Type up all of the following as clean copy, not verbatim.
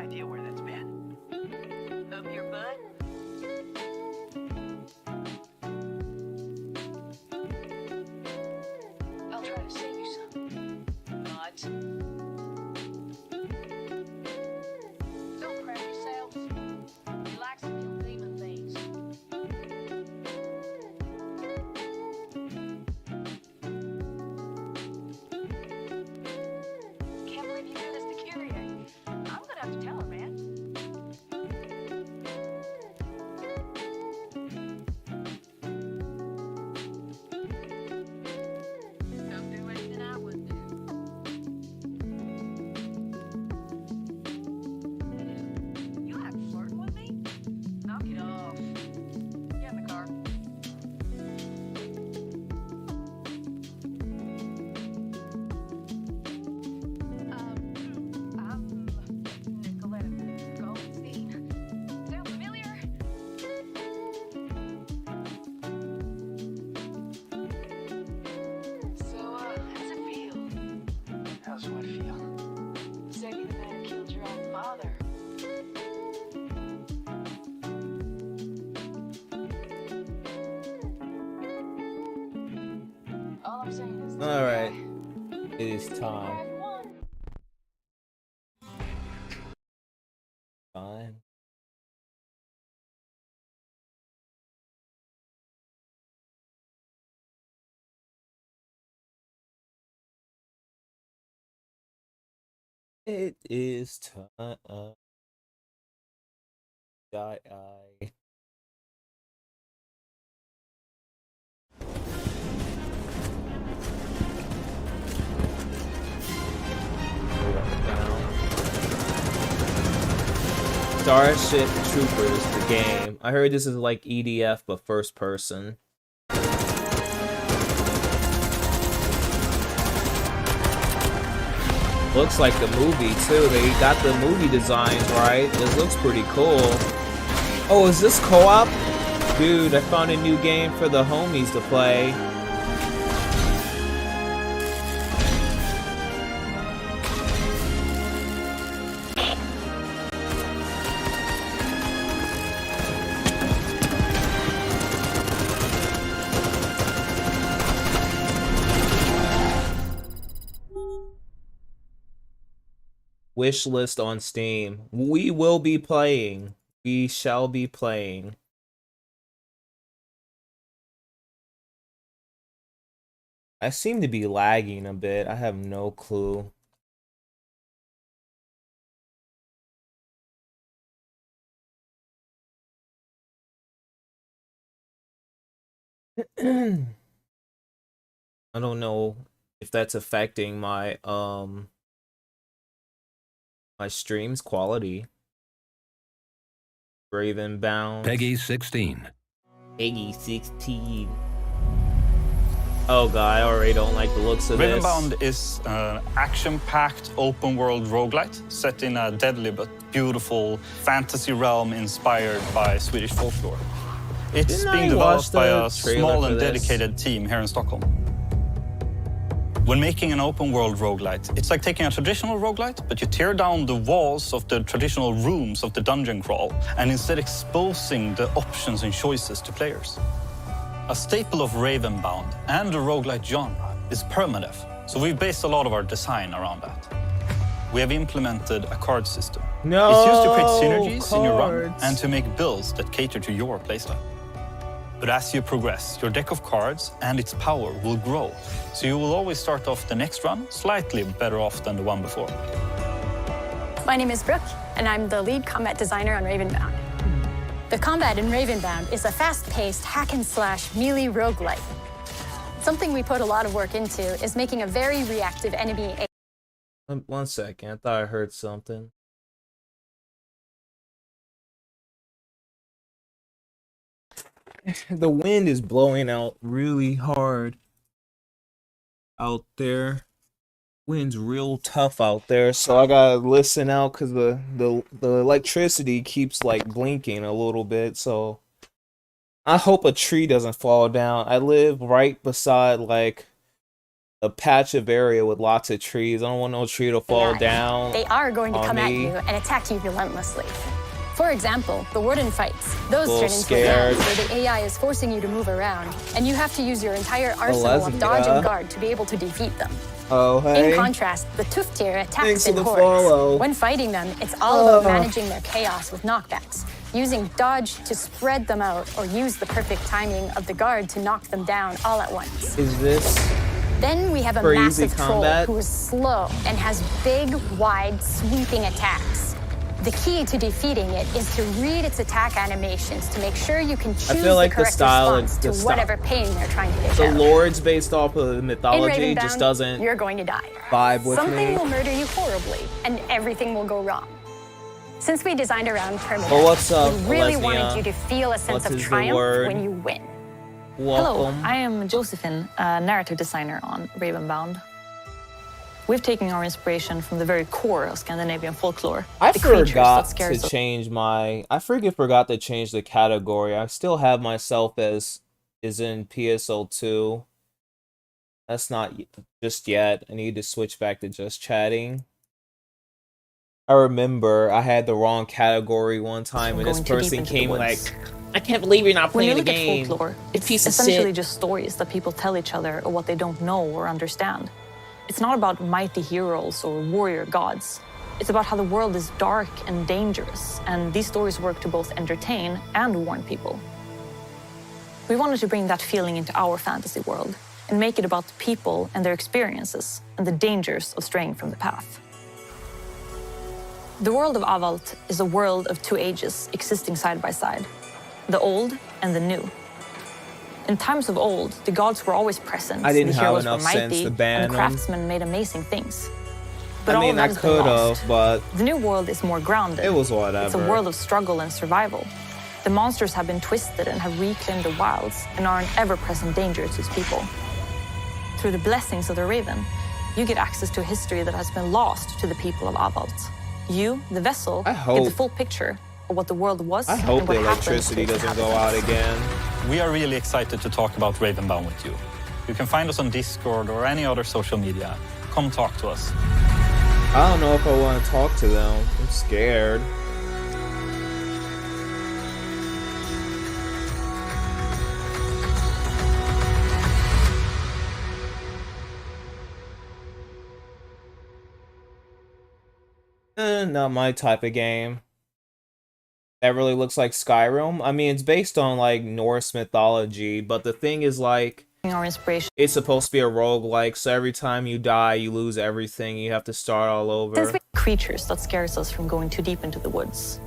idea where that's been. Hope your butt. I'll try to save you some. But don't cram yourselves. Relax and kill demon things. Can't believe you did this to Kyrie. I'm gonna have to tell her, man. Don't do anything I wouldn't do. You act flirting with me? Knock it off. Get in the car. I'm Nicoletta Goldstein. Sound familiar? So, how's it feel? How's what feel? Saving the man who killed your own father. All I'm saying is All right, it is time. Fine. It is time. I. Starship Troopers, the game. I heard this is like EDF, but first person. Looks like the movie, too. They got the movie designs right. This looks pretty cool. Oh, is this co-op? Dude, I found a new game for the homies to play. Wish list on Steam. We will be playing. We shall be playing. I seem to be lagging a bit. I have no clue. I don't know if that's affecting my my stream's quality. Ravenbound. Peggy 16. Peggy 16. Oh god, I already don't like the looks of this. Ravenbound is an action-packed open-world roguelite set in a deadly but beautiful fantasy realm inspired by Swedish folklore. It's being developed by a small and dedicated team here in Stockholm. When making an open-world roguelite, it's like taking a traditional roguelite, but you tear down the walls of the traditional rooms of the dungeon crawl, and instead exposing the options and choices to players. A staple of Ravenbound and the roguelite genre is permadeath, so we've based a lot of our design around that. We have implemented a card system. It's used to create synergies in your run and to make builds that cater to your playstyle. But as you progress, your deck of cards and its power will grow, so you will always start off the next run slightly better off than the one before. My name is Brooke, and I'm the lead combat designer on Ravenbound. The combat in Ravenbound is a fast-paced hack-and-slash melee roguelite. Something we put a lot of work into is making a very reactive enemy. 1 second, I thought I heard something. The wind is blowing out really hard out there. Wind's real tough out there, so I gotta listen out because the electricity keeps like blinking a little bit. So I hope a tree doesn't fall down. I live right beside like a patch of area with lots of trees. I don't want no tree to fall down. They are going to on come at me. you and attack you relentlessly. For example, the warden fights. Those Little turn into scared. rounds where the AI is forcing you to move around, and you have to use your entire arsenal of dodge and guard to be able to defeat them. Oh, hey. In contrast, the tooth tier Thanks attacks for in the hordes. follow. When fighting them, it's all about managing their chaos with knockbacks, using dodge to spread them out, or use the perfect timing of the guard to knock them down all at once. Is this Then we have a crazy massive troll combat? who is slow and has big, wide, sweeping attacks. The key to defeating it is to read its attack animations to make sure you can choose feel like the the correct style response and to the whatever pain they're trying to dish the out. lords based off of the In mythology Ravenbound, just doesn't you're going to die. vibe with Something me? will murder you horribly, and everything will go wrong. Since we designed around permanence, But what's up, we really Lesnia? wanted you to feel a sense What of is the triumph word? when you win. Hello, Welcome. I am Josephine, a narrative designer on Ravenbound. We've taken our inspiration from the very core of Scandinavian folklore. I the creatures forgot that scares to us. change my. I forgot to change the category. I still have myself as is in PSO2. That's not just yet. I need to switch back to just chatting. I remember I had the wrong category one time, and this Going too deep person into the came like, woods. "I can't believe you're not When you playing the look game." at folklore, it's piece of essentially shit. just stories that people tell each other or what they don't know or understand. It's not about mighty heroes or warrior gods. It's about how the world is dark and dangerous, and these stories work to both entertain and warn people. We wanted to bring that feeling into our fantasy world and make it about the people and their experiences and the dangers of straying from the path. The world of Avalt is a world of two ages existing side by side, the old and the new. In times of old, the gods were always present, I didn't the have heroes were enough sense mighty, to ban and the them. craftsmen made amazing things. But I all mean, of I that has been could lost. have, but The new world is more grounded. it was It's a whatever. world of struggle and survival. The monsters have been twisted and have reclaimed the wilds and are an ever-present danger to its people. Through the blessings of the Raven, you get access to a history that has been lost to the people of Avalt. You, the vessel, I get hope- the full picture of what the world was I hope and the what happened to electricity its doesn't go out inhabitants. again. We are really excited to talk about Ravenbound with you. You can find us on Discord or any other social media. Come talk to us. I don't know if I want to talk to them. I'm scared. Not my type of game. That really looks like Skyrim. I mean, it's based on like Norse mythology, but the thing is like Our inspiration it's supposed to be a roguelike, so every time you die, you lose everything. You have to start all over. Since we creatures that scares us from going too deep into the woods.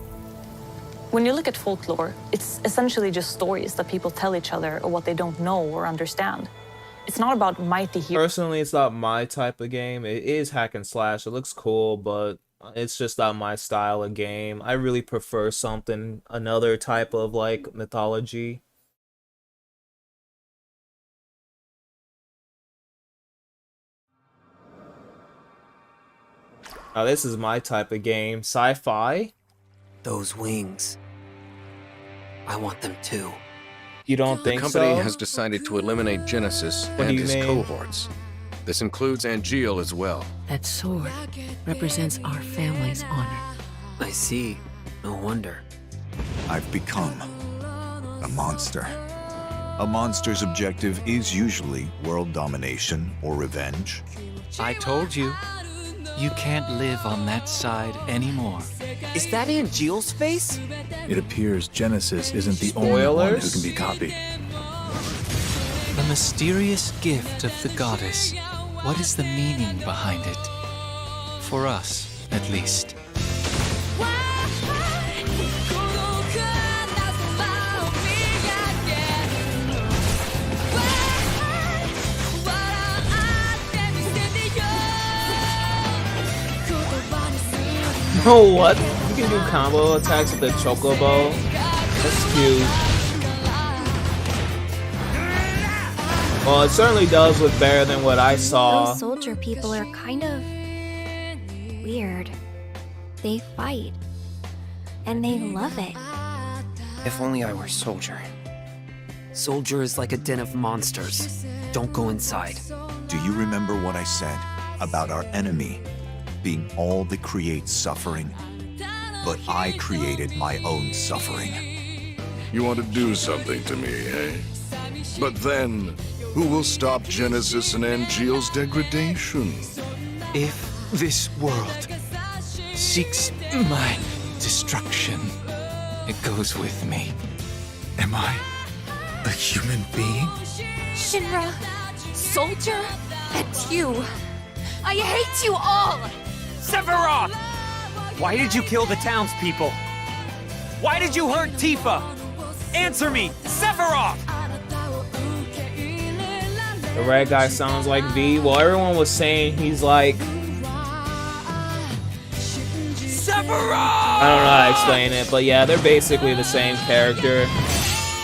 When you look at folklore, it's essentially just stories that people tell each other or what they don't know or understand. It's not about mighty heroes. Personally, it's not my type of game. It is hack and slash. It looks cool, but it's just not my style of game. I really prefer something, another type of like mythology. Now this is my type of game. Sci-fi? Those wings. I want them too. You don't The think company so? has decided to eliminate Genesis What do and you his mean? cohorts. This includes Angeal as well. That sword represents our family's honor. I see. No wonder. I've become a monster. A monster's objective is usually world domination or revenge. I told you, you can't live on that side anymore. Is that Angeal's face? It appears Genesis isn't the only one who can be copied. The mysterious gift of the goddess. What is the meaning behind it? For us, at least. Oh, what? You can do combo attacks with the chocobo? That's cute. Well, it certainly does look better than what I saw. Those soldier people are kind of weird. They fight. And they love it. If only I were soldier. Soldier is like a den of monsters. Don't go inside. Do you remember what I said about our enemy being all that creates suffering? But I created my own suffering. You want to do something to me, eh? But then, who will stop Genesis and Angeal's degradation? If this world seeks my destruction, it goes with me. Am I a human being? Shinra, soldier, and you. I hate you all! Sephiroth! Why did you kill the townspeople? Why did you hurt Tifa? Answer me, Sephiroth! The red guy sounds like V. Well, everyone was saying he's like... Sephiroth! I don't know how to explain it, but yeah, they're basically the same character.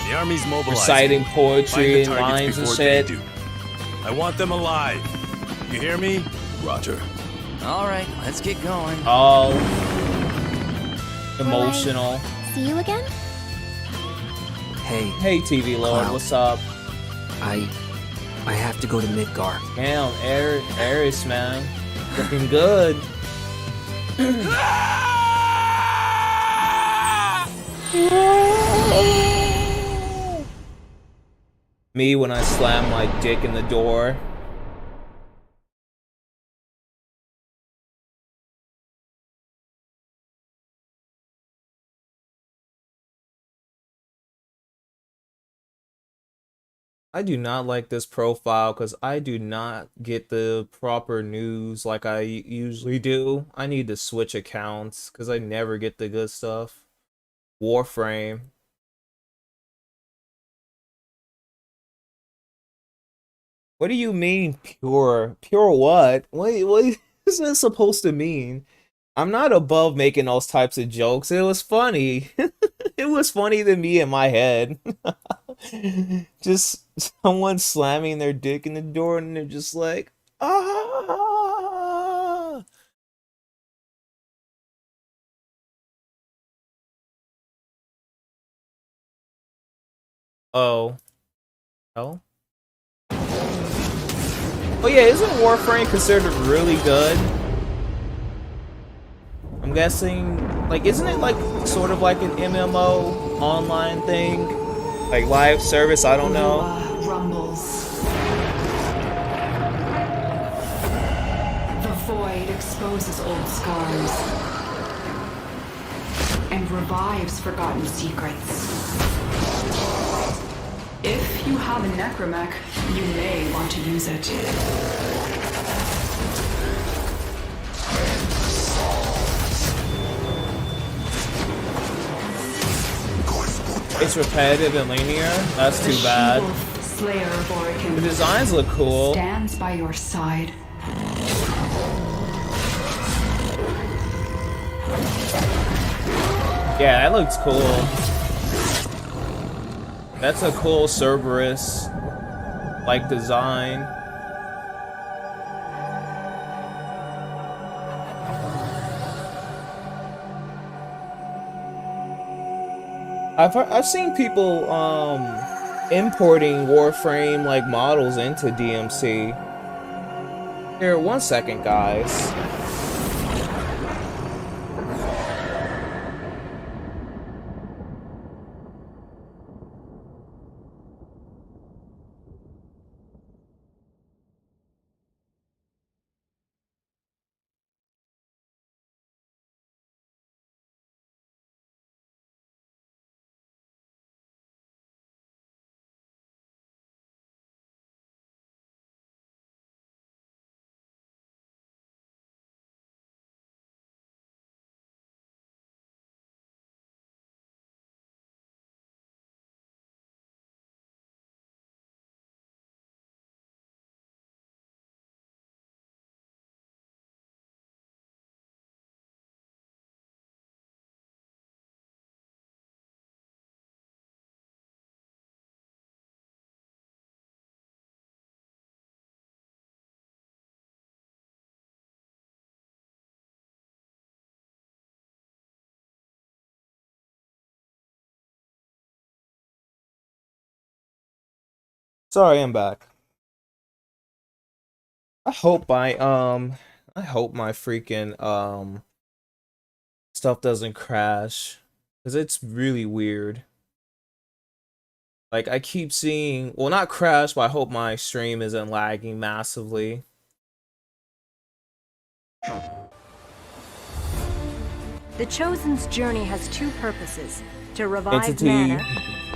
The army's mobilizing. Reciting poetry and lines and shit. I want them alive. You hear me? Roger. All right, let's get going. All emotional. See you again? Hey, TV Lord, Cloud. what's up? I have to go to Midgar. Damn, Ares, man. Looking good. Me when I slam my dick in the door. I do not like this profile because I do not get the proper news like I usually do. I need to switch accounts because I never get the good stuff. Warframe. What do you mean pure? Pure what? What is this supposed to mean? I'm not above making those types of jokes. It was funny. It was funny to me in my head. Just someone slamming their dick in the door and they're just like, ah. Oh. Oh? Oh yeah, isn't Warframe considered really good? I'm guessing, like, isn't it like sort of like an MMO online thing? Like live service, I don't know. Rumbles. The void exposes old scars and revives forgotten secrets. If you have a necromech, you may want to use it. It's repetitive and linear. That's too bad. Slayer of Orican. The designs look cool. Stands by your side. Yeah, that looks cool. That's a cool Cerberus like design. I've seen people importing Warframe like models into DMC. Here, 1 second, guys. Sorry, I'm back. I hope I hope my freaking stuff doesn't crash, because it's really weird. Like, I keep seeing, well, not crash, but I hope my stream isn't lagging massively. The Chosen's journey has two purposes: to revive Entity mana,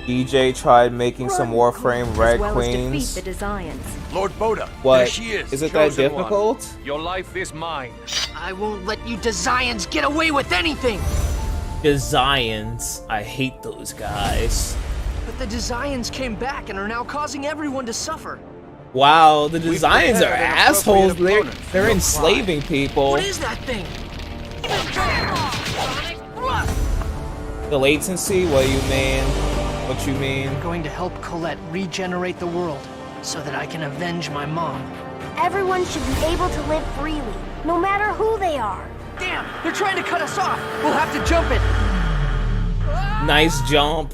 DJ tried making some Warframe Red as well as defeat Queens. the Designs. Lord Boda, What? there she is. Is it that Chosen one. difficult? Your life is mine. I won't let you Dezions get away with anything! Dezions. I hate those guys. But the Dezions came back and are now causing everyone to suffer. Wow, the Dezions are prepared an assholes. appropriate They're opponent. enslaving people. What is that thing? The latency? What do you mean? What you mean? I'm going to help Colette regenerate the world so that I can avenge my mom. Everyone should be able to live freely, no matter who they are. Damn, they're trying to cut us off. We'll have to jump it. Nice jump.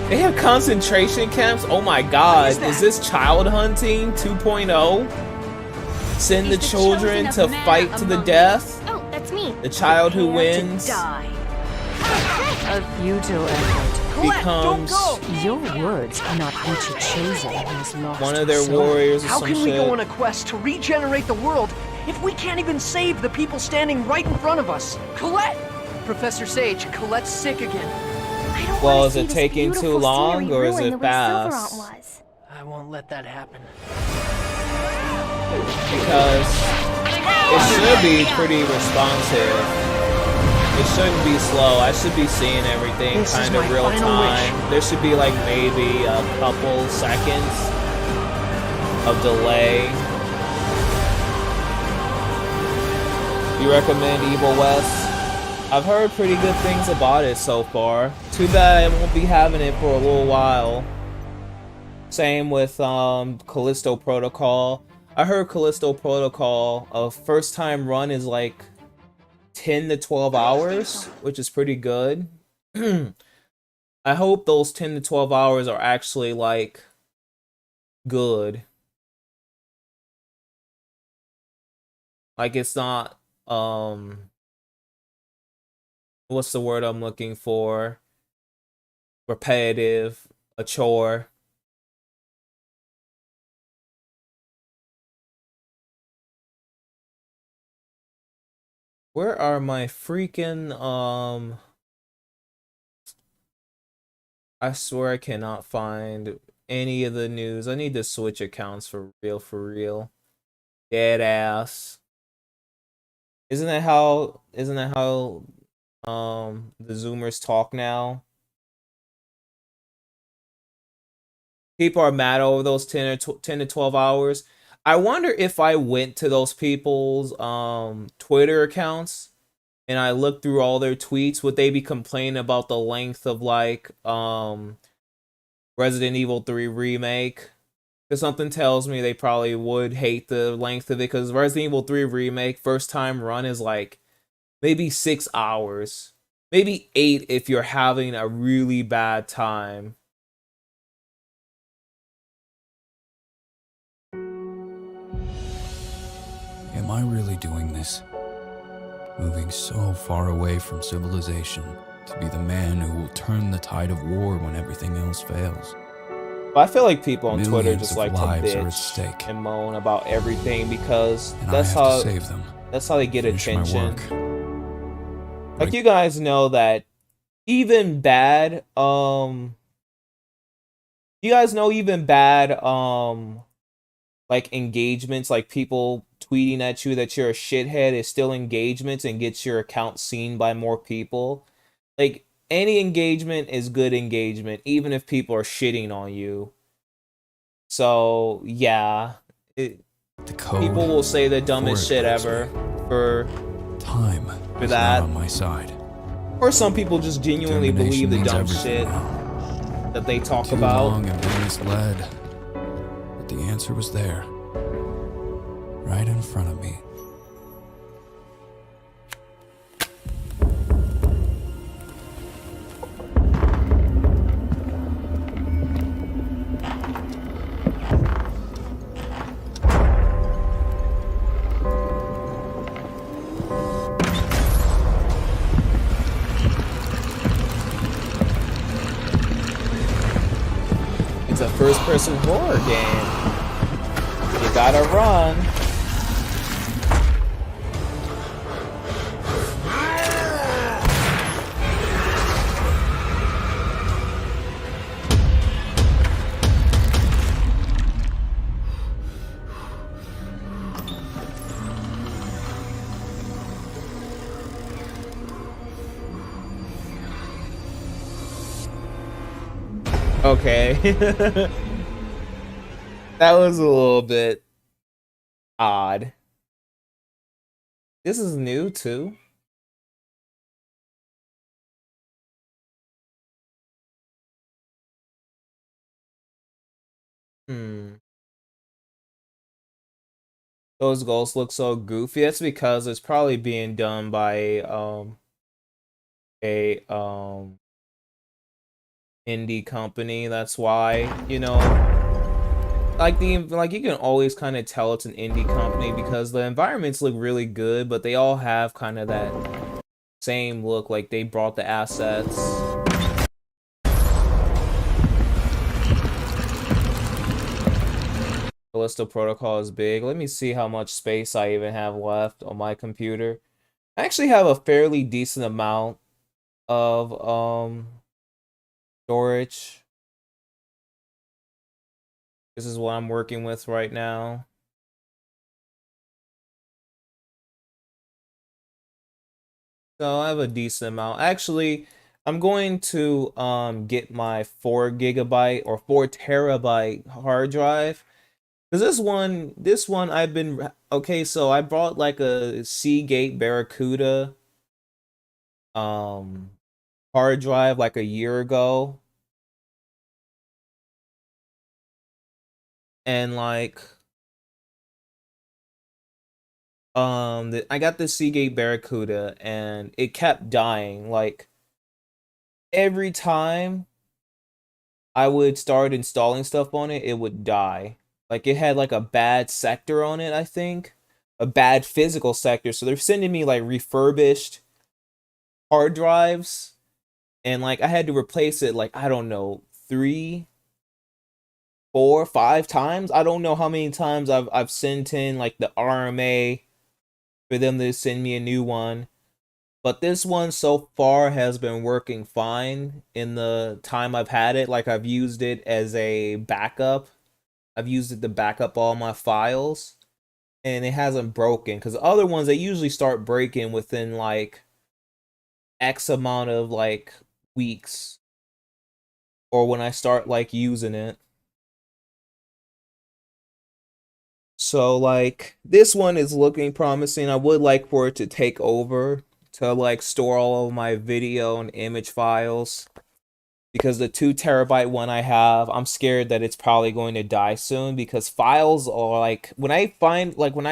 They have concentration camps? Oh my god. Is this child hunting 2.0? Send the children to fight to the death? Oh, that's me. The child who wins A futile effort. becomes Your words cannot reach a Chosen who has lost one of their soul. warriors or How some can we shit. go on a quest to regenerate the world if we can't even save the people standing right in front of us? Colette! Professor Sage, Colette's sick again. Well, is it taking too long or is it fast? I won't let that happen. Because it should be pretty responsive. It shouldn't be slow. I should be seeing everything This is kind of my real final time. There should be like maybe a couple seconds of delay. You recommend Evil West? I've heard pretty good things about it so far. Too bad I won't be having it for a little while. Same with Callisto Protocol. I heard Callisto Protocol, a first time run is like 10 to 12 hours, which is pretty good. I hope those 10 to 12 hours are actually like good. Like it's not what's the word I'm looking for? Repetitive, a chore. Where are my freaking I swear I cannot find any of the news. I need to switch accounts for real. Dead ass. Isn't that how the Zoomers talk now? People are mad over those 10 to 12 hours. I wonder if I went to those people's Twitter accounts and I looked through all their tweets, would they be complaining about the length of like Resident Evil 3 Remake? Because something tells me they probably would hate the length of it, because Resident Evil 3 Remake first time run is like maybe 6 hours. Maybe 8 if you're having a really bad time. Am I really doing this? Moving so far away from civilization to be the man who will turn the tide of war when everything else fails. But I feel like people on Twitter Millions just of like to lives are at bitch stake. and moan about everything because And that's I have how to save them. that's how they get Finish my attention. work. Like you guys know that even bad you guys know even bad like engagements, like people tweeting at you that you're a shithead is still engagements and gets your account seen by more people. Like any engagement is good engagement, even if people are shitting on you. So yeah, people will say the dumbest shit ever for that. On my side. Or some people just genuinely believe the dumb shit that they talk about. Long and misled, but the answer was there, right in front of me. It's a first-person horror game. You gotta run. Okay. That was a little bit odd. This is new too. Those ghosts look so goofy. That's because it's probably being done by a indie company. That's why, you know, like you can always kind of tell it's an indie company because the environments look really good, but they all have kind of that same look, like they brought the assets. Callisto Protocol is big. Let me see how much space I even have left on my computer. I actually have a fairly decent amount of storage. This is what I'm working with right now. So I have a decent amount. Actually, I'm going to get my 4 gigabyte or 4 terabyte hard drive. Because this one I've been okay, so I bought like a Seagate Barracuda hard drive like a year ago. And like I got the Seagate Barracuda and it kept dying. Like every time I would start installing stuff on it, it would die. Like it had like a bad sector on it, I think. A bad physical sector. So they're sending me like refurbished hard drives. And like I had to replace it like, I don't know, 3, 4, 5 times. I don't know how many times I've sent in like the RMA for them to send me a new one. But this one so far has been working fine in the time I've had it. Like I've used it as a backup. I've used it to back up all my files. And it hasn't broken. Because the other ones, they usually start breaking within like X amount of like weeks. Or when I start like using it. So like this one is looking promising. I would like for it to take over to like store all of my video and image files, because the 2 terabyte one I have, I'm scared that it's probably going to die soon, because files are like, when I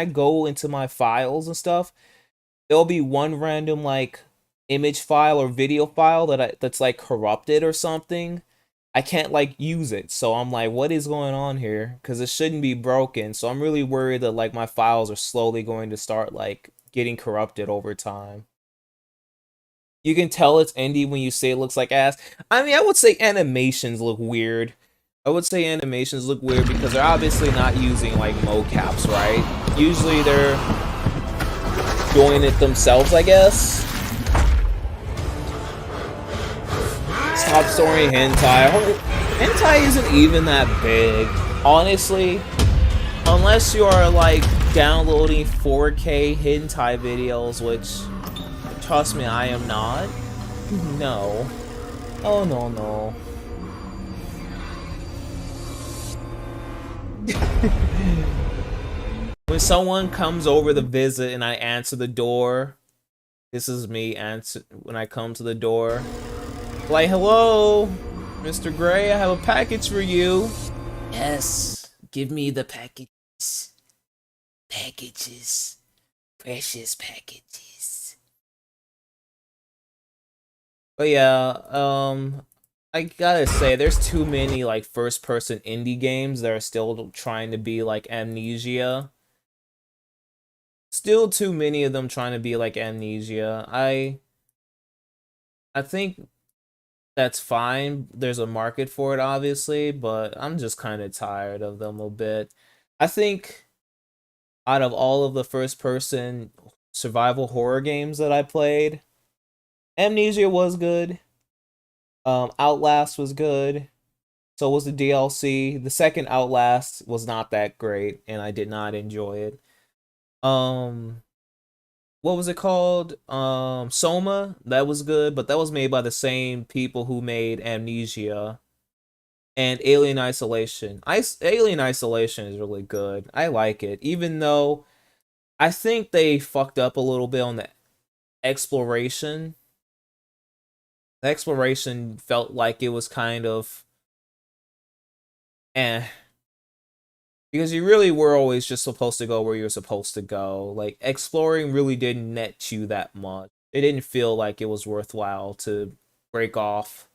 go into my files and stuff, there'll be one random like image file or video file that's like corrupted or something. I can't like use it. So I'm like, what is going on here? Because it shouldn't be broken. So I'm really worried that like my files are slowly going to start like getting corrupted over time. You can tell it's indie when you say it looks like ass. I mean, I would say animations look weird. I would say animations look weird because they're obviously not using like mocaps, right? Usually they're doing it themselves, I guess. Top story hentai. Hentai isn't even that big, honestly. Unless you are like downloading 4K hentai videos, which, trust me, I am not. No. Oh, no, no. When someone comes over to visit and I answer the door, this is me when I come to the door. Like, hello, Mr. Gray, I have a package for you. Yes, give me the packages. Packages. Precious packages. But yeah, I gotta say, there's too many like first-person indie games that are still trying to be like Amnesia. Still too many of them trying to be like Amnesia. I think that's fine. There's a market for it, obviously, but I'm just kind of tired of them a bit. I think out of all of the first-person survival horror games that I played, Amnesia was good. Outlast was good. So was the DLC. The second Outlast was not that great, and I did not enjoy it. What was it called? Soma. That was good, but that was made by the same people who made Amnesia and Alien Isolation. Alien Isolation is really good. I like it, even though I think they fucked up a little bit on the exploration. The exploration felt like it was kind of because you really were always just supposed to go where you're supposed to go. Like, exploring really didn't net you that much. It didn't feel like it was worthwhile to break off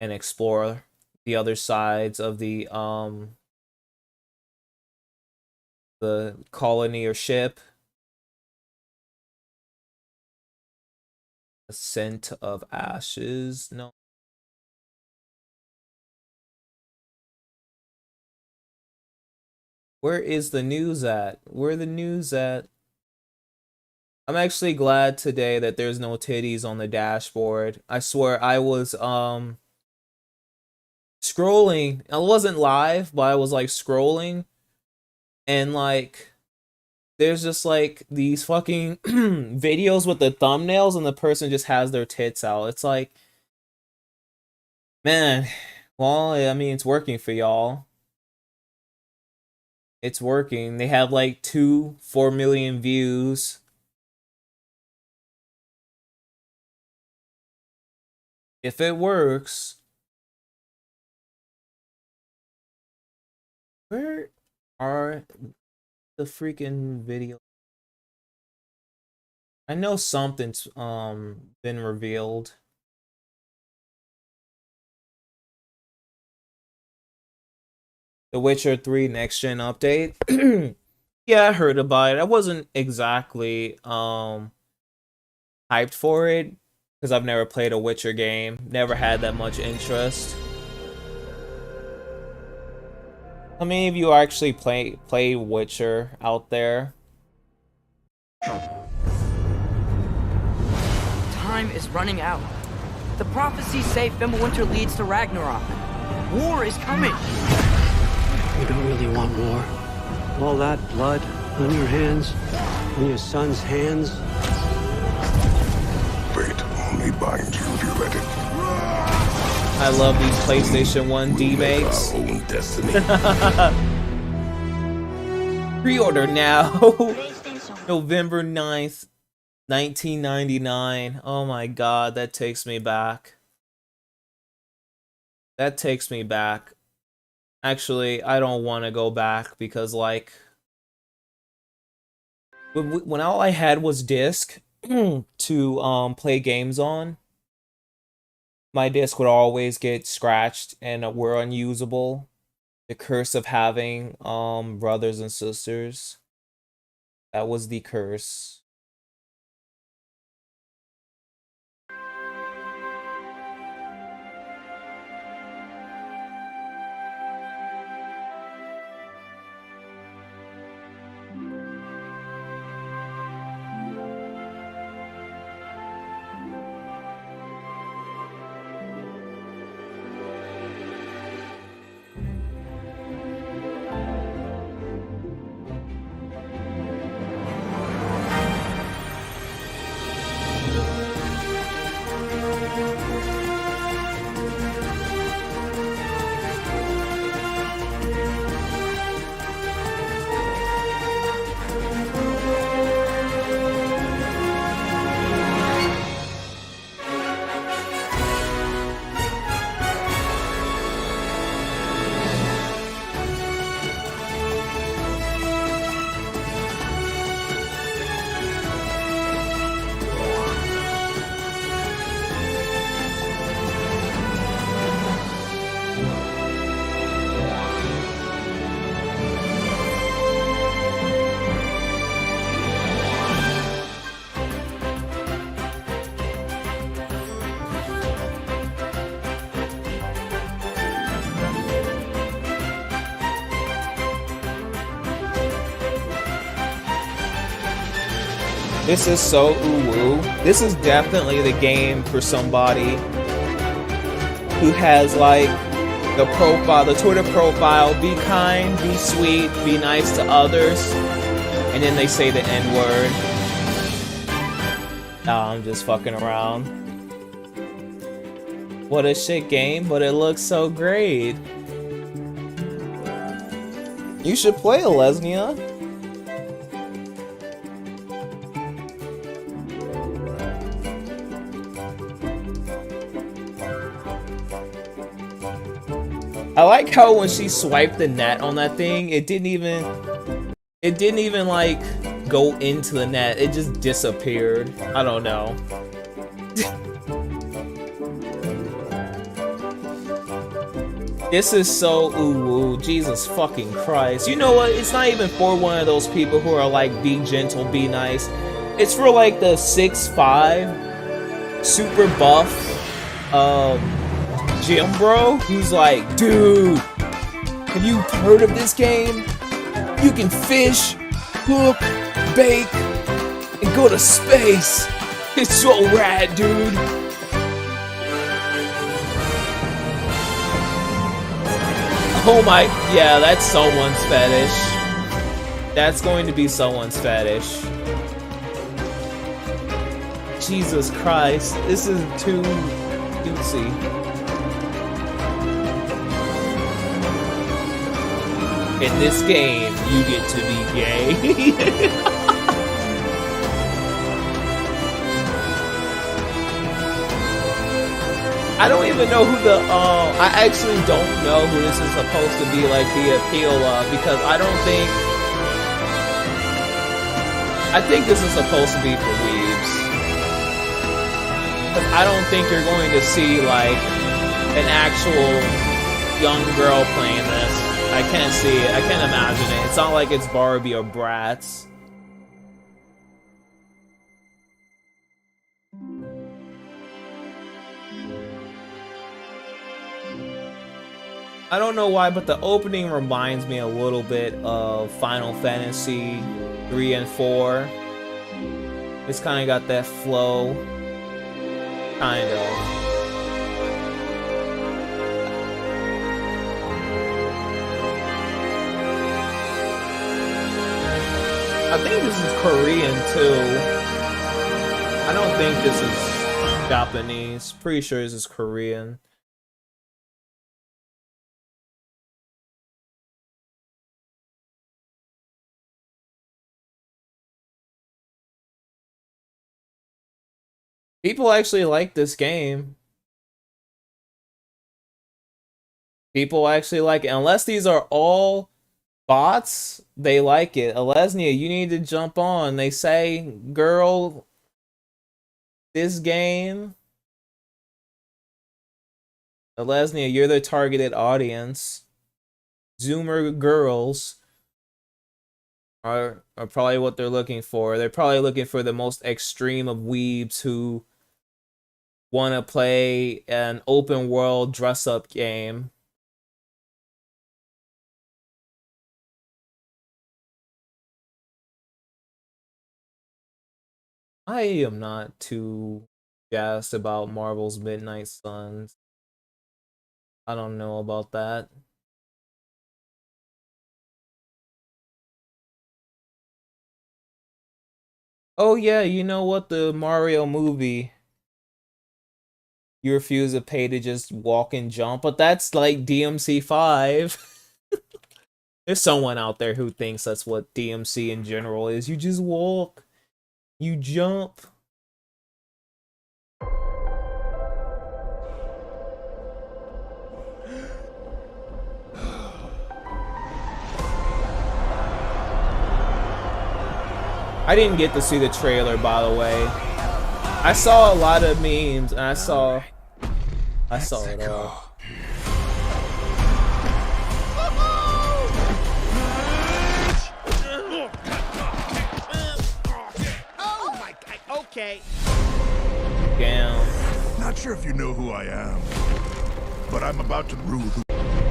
and explore the other sides of the colony or ship. A scent of ashes. No. Where is the news at? Where the news at? I'm actually glad today that there's no titties on the dashboard. I swear I was scrolling. I wasn't live, but I was like scrolling, and like there's just like these fucking videos with the thumbnails and the person just has their tits out. It's like, man, well, I mean, it's working for y'all. It's working. They have like 4 million views. If it works. Where are the freaking video? I know something's been revealed. The Witcher 3 next gen update. Yeah, I heard about it. I wasn't exactly hyped for it because I've never played a Witcher game. Never had that much interest. How many of you actually play Witcher out there? Time is running out. The prophecies say Fimbulwinter leads to Ragnarok. War is coming. You don't really want war. All that blood on your hands, on your son's hands. Fate only binds you if you let it. I love these PlayStation 1 D-makes. Our own destiny. Pre-order now. November 9th, 1999. Oh my god, that takes me back. That takes me back. Actually, I don't want to go back because, like, when all I had was disc to play games on, my disc would always get scratched and were unusable. The curse of having brothers and sisters. That was the curse. This is so ooh-woo. This is definitely the game for somebody who has like the profile, the Twitter profile, be kind, be sweet, be nice to others, and then they say the N-word. Nah, I'm just fucking around. What a shit game, but it looks so great. You should play Lesnia. I like how when she swiped the net on that thing, it didn't even like go into the net. It just disappeared. I don't know. This is so ooh, Jesus fucking Christ. You know what? It's not even for one of those people who are like, be gentle, be nice. It's for like the 6'5", super buff, gym bro, who's like, dude, have you heard of this game? You can fish, cook, bake, and go to space. It's so rad, dude. Oh my, yeah, that's someone's fetish. That's going to be someone's fetish. Jesus Christ, this is too cutesy. In this game, you get to be gay. I don't even know who the, I actually don't know who this is supposed to be, like, the appeal of, because I think this is supposed to be for weebs. Because I don't think you're going to see, like, an actual young girl playing this. I can't see it. I can't imagine it. It's not like it's Barbie or Bratz. I don't know why, but the opening reminds me a little bit of Final Fantasy 3 and 4. It's kind of got that flow. Kind of. I think this is Korean too. I don't think this is Japanese. Pretty sure this is Korean. People actually like this game. People actually like it. Unless these are all bots, they like it. Alesnia, you need to jump on. They say, girl, this game. Alesnia, you're the targeted audience. Zoomer girls are probably what they're looking for. They're probably looking for the most extreme of weebs who want to play an open world dress up game. I am not too jazzed about Marvel's Midnight Suns. I don't know about that. Oh yeah, you know what? The Mario movie. You refuse to pay to just walk and jump, but that's like DMC5. There's someone out there who thinks that's what DMC in general is. You just walk, you jump. I didn't get to see the trailer, by the way. I saw a lot of memes, and I saw it all. Oh my God, okay. Damn. Not sure if you know who I am, but I'm about to rule the...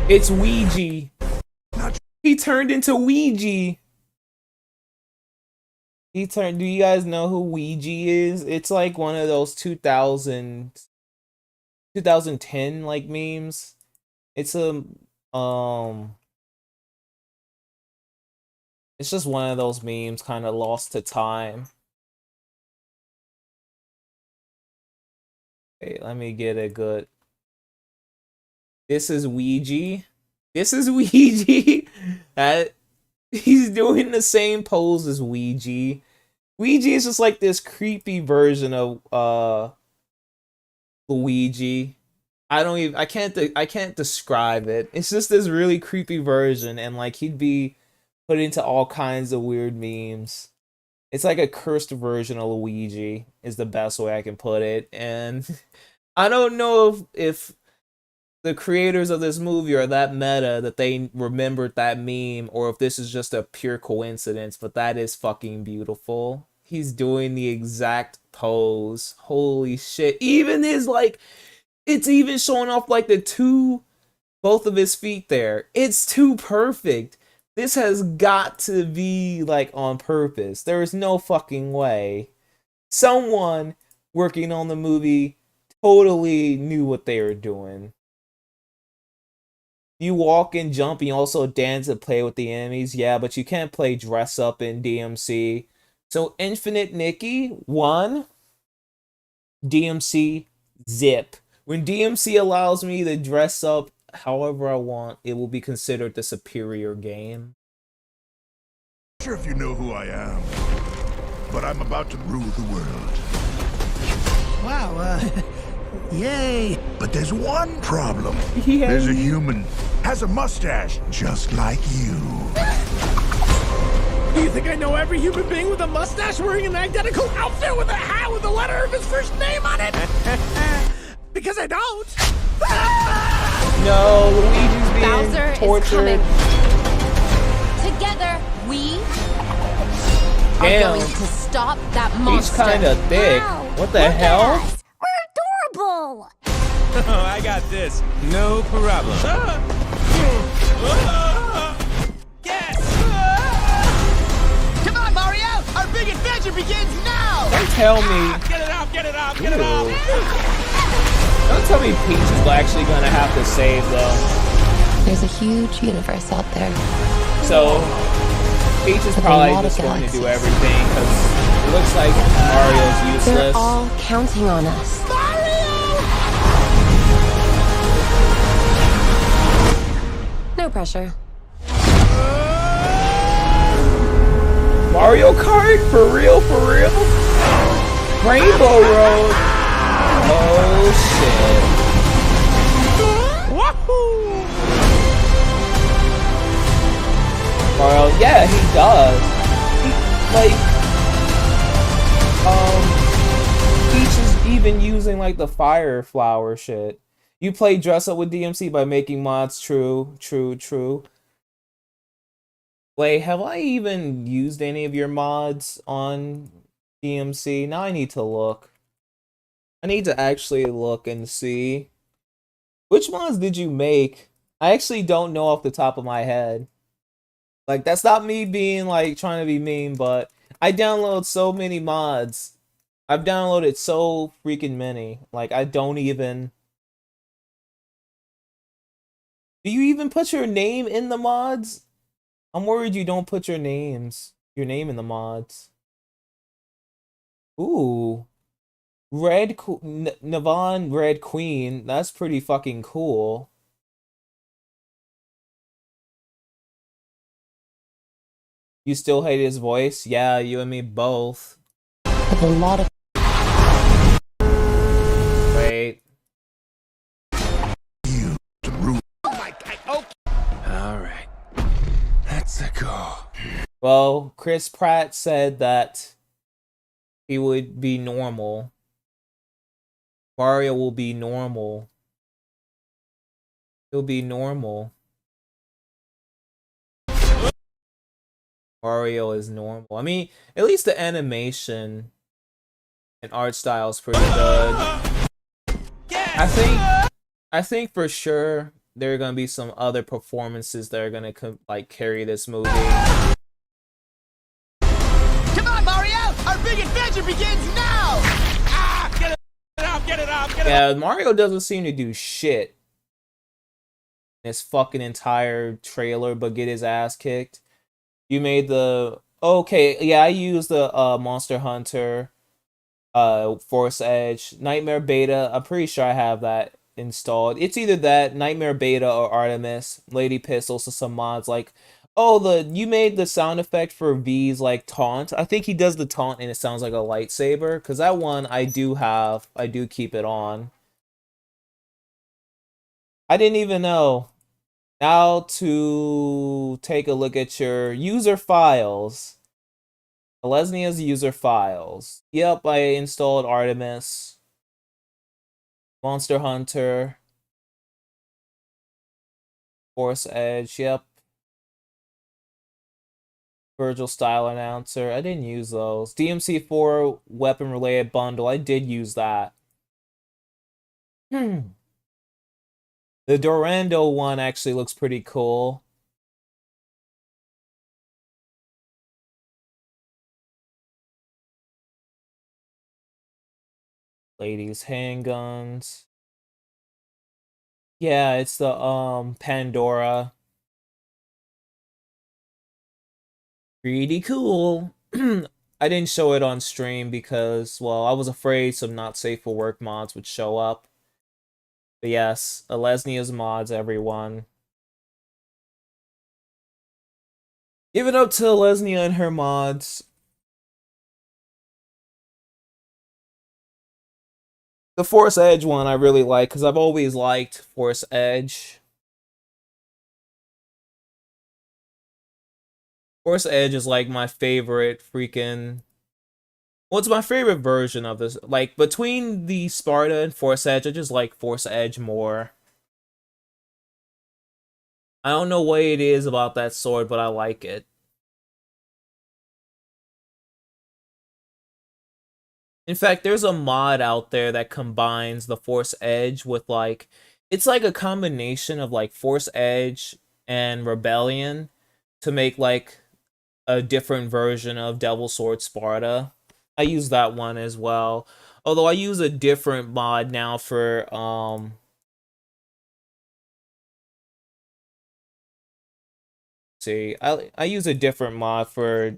It's Ouija. He turned into Ouija. Do you guys know who Ouija is? It's like one of those 2010 like memes. It's it's just one of those memes kind of lost to time. Wait, let me get a good. This is Ouija. This is Ouija. That he's doing the same pose as Ouija. Ouija is just like this creepy version of Luigi. I can't describe it. It's just this really creepy version, and like he'd be put into all kinds of weird memes. It's like a cursed version of Luigi is the best way I can put it. And I don't know if the creators of this movie are that meta that they remembered that meme, or if this is just a pure coincidence, but that is fucking beautiful. He's doing the exact pose. Holy shit. Even his, like, it's even showing off, like, both of his feet there. It's too perfect. This has got to be, like, on purpose. There is no fucking way. Someone working on the movie totally knew what they were doing. You walk and jump, and you also dance and play with the enemies. Yeah, but you can't play dress up in DMC. So Infinite Nikki, 1. DMC, zip. When DMC allows me to dress up however I want, it will be considered the superior game. Not sure if you know who I am, but I'm about to rule the world. Wow, yay. But there's one problem. Yay. There's a human, has a mustache, just like you. You think I know every human being with a mustache wearing an identical outfit with a hat with the letter of his first name on it? Because I don't. No, Luigi's being Bowser tortured. is coming. Together, we are Damn. going to stop that He's monster. kind of thick. What the hell? We're adorable! Oh, I got this. No problem. Come on, Mario! Our big adventure begins now! Don't tell me. Get it out, get it out, get it Ew. out! Don't tell me Peach is actually gonna have to save though. There's a huge universe out there. So Peach is With a probably lot of just going to do galaxies. everything because it looks like Mario's They're useless. all counting on us. No pressure. Mario Kart? For real? For real? Rainbow Road? Oh shit. Wahoo! Mario, yeah, he does. Peach is even using like the fire flower shit. You play dress up with DMC by making mods. True. Wait, have I even used any of your mods on DMC? Now I need to look. I need to actually look and see. Which mods did you make? I actually don't know off the top of my head. Like, that's not me being, like, trying to be mean, but I download so many mods. I've downloaded so freaking many. Like, I don't even... Do you even put your name in the mods? I'm worried you don't put your name in the mods. Ooh. Navon Red Queen. That's pretty fucking cool. You still hate his voice? Yeah, you and me both. With a lot of... Wait. Alright. Let's go. Well, Chris Pratt said that he would be normal. Mario will be normal. He'll be normal. Mario is normal. I mean, at least the animation and art style is pretty good. I think for sure there are gonna be some other performances that are gonna like carry this movie. Come on, Mario! Yeah, Mario doesn't seem to do shit in this fucking entire trailer, but get his ass kicked. You made the okay, yeah, I used the Monster Hunter Force Edge Nightmare Beta. I'm pretty sure I have that installed. It's either that Nightmare Beta or Artemis. Lady Pistols, so some mods like, oh, you made the sound effect for V's like taunt. I think he does the taunt and it sounds like a lightsaber, because that one I do keep it on. I didn't even know. Now to take a look at your user files. Lesnia's user files. Yep, I installed Artemis. Monster Hunter. Force Edge, yep. Virgil Style Announcer. I didn't use those. DMC4 Weapon Related Bundle. I did use that. The Dorando one actually looks pretty cool. Ladies handguns. Yeah, it's the Pandora. Pretty cool. I didn't show it on stream because, well, I was afraid some not safe for work mods would show up. But yes, Lesnia's mods, everyone. Give it up to Lesnia and her mods. The Force Edge one I really like, because I've always liked Force Edge. Force Edge is like my favorite freaking... Well, it's my favorite version of this. Like, between the Sparta and Force Edge, I just like Force Edge more. I don't know what it is about that sword, but I like it. In fact, there's a mod out there that combines the Force Edge with, like... It's like a combination of, like, Force Edge and Rebellion to make, like, a different version of Devil Sword Sparta. I use that one as well. Although I use a different mod now for, see, I use a different mod for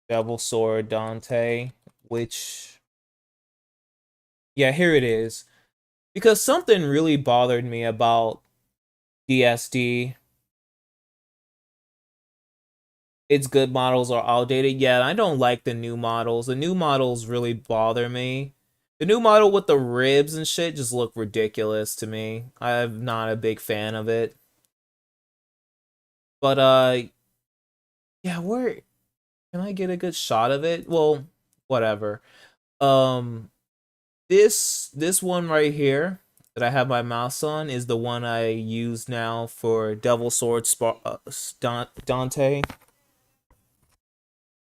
Devil Sword Dante, which... Yeah, here it is. Because something really bothered me about DSD. Its good models are outdated. Yeah, I don't like the new models. The new models really bother me. The new model with the ribs and shit just look ridiculous to me. I'm not a big fan of it. But, yeah, where... Can I get a good shot of it? Well, whatever. This one right here that I have my mouse on is the one I use now for Devil Sword Dante.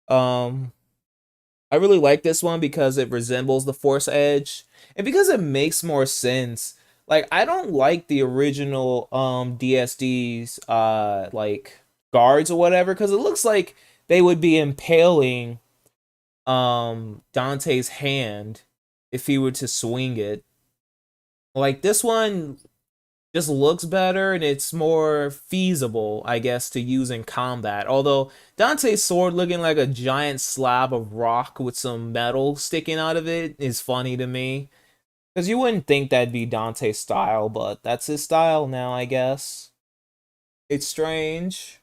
I really like this one because it resembles the Force Edge and because it makes more sense. Like, I don't like the original DSD's like guards or whatever, because it looks like they would be impaling Dante's hand if he were to swing it. Like, this one just looks better and it's more feasible, I guess, to use in combat. Although Dante's sword looking like a giant slab of rock with some metal sticking out of it is funny to me. Because you wouldn't think that'd be Dante's style, but that's his style now, I guess. It's strange.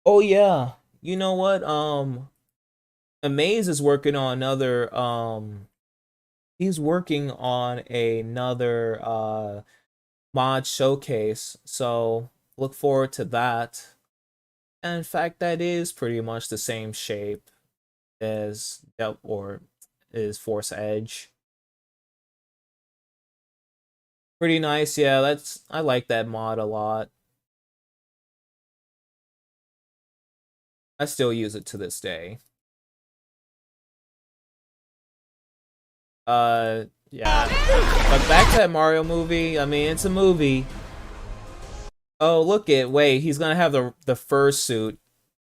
Oh yeah, you know what? Amaze is working on another he's working on another mod showcase, so look forward to that. And in fact, that is pretty much the same shape as Force Edge. Pretty nice, yeah. I like that mod a lot. I still use it to this day. Yeah. But back to that Mario movie. I mean, it's a movie. Oh, wait, he's gonna have the fursuit.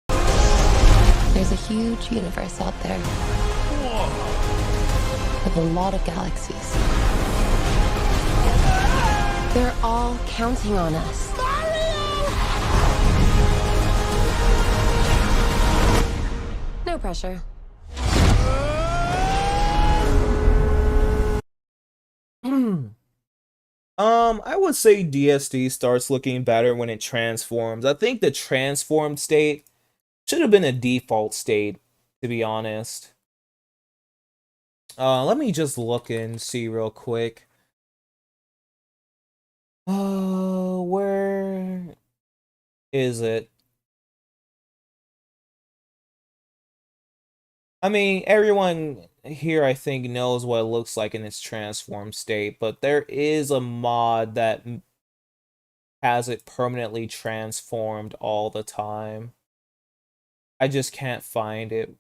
There's a huge universe out there. with a lot of galaxies. They're all counting on us. No pressure. I would say DSD starts looking better when it transforms. I think the transformed state should have been a default state, to be honest. Let me just look and see real quick. Where is it? I mean, everyone here, I think, knows what it looks like in its transformed state, but there is a mod that has it permanently transformed all the time. I just can't find it.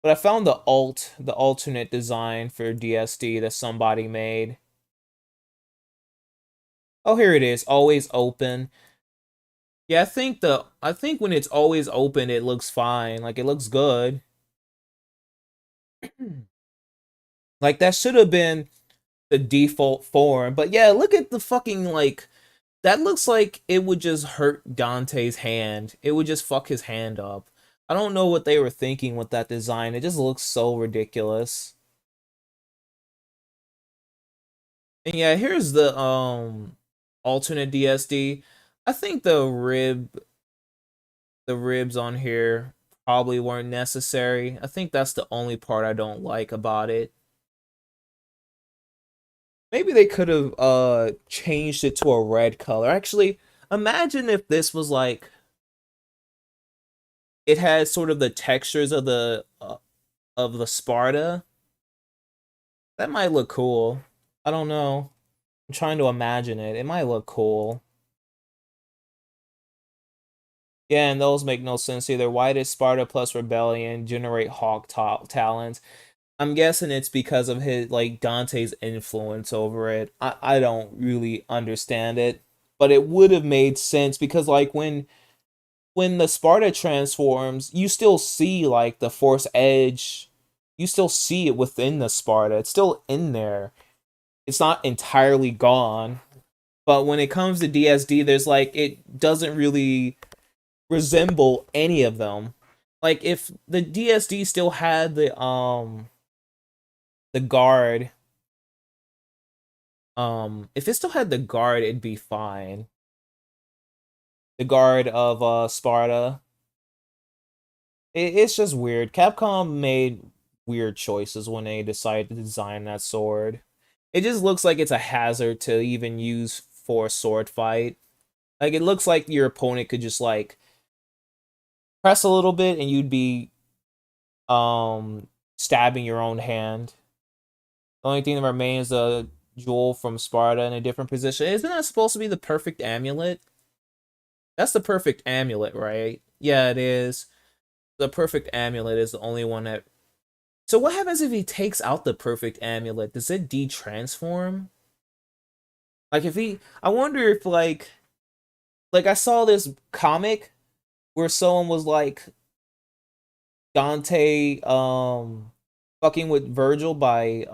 But I found the alternate design for DSD that somebody made. Oh, here it is. Always open. Yeah, I think when it's always open, it looks fine. Like, it looks good. Like, that should have been the default form. But yeah, look at the fucking, like, that looks like it would just hurt Dante's hand. It would just fuck his hand up. I don't know what they were thinking with that design. It just looks so ridiculous. And yeah, here's the alternate DSD. I think the ribs on here probably weren't necessary. I think that's the only part I don't like about it. Maybe they could have changed it to a red color. Actually, imagine if this was like it had sort of the textures of the Sparta. That might look cool. I don't know. I'm trying to imagine it. It might look cool. Yeah, and those make no sense either. Why did Sparta plus Rebellion generate Hawk talents? I'm guessing it's because of his, like, Dante's influence over it. I don't really understand it, but it would have made sense because, like, when the Sparta transforms, you still see, like, the Force Edge. You still see it within the Sparta. It's still in there. It's not entirely gone. But when it comes to DSD, there's, like, it doesn't really resemble any of them. Like, if the DSD still had the guard, if it still had the guard, it'd be fine. The guard of Sparta. It's just weird. Capcom made weird choices when they decided to design that sword. It just looks like it's a hazard to even use for a sword fight. Like, it looks like your opponent could just, like, press a little bit and you'd be stabbing your own hand. The only thing that remains is a jewel from Sparta in a different position. Isn't that supposed to be the perfect amulet? That's the perfect amulet, right? Yeah, it is. The perfect amulet is the only one that... So what happens if he takes out the perfect amulet? Does it de-transform? Like, if he... I wonder if, like... Like, I saw this comic where someone was like... Dante, fucking with Virgil by,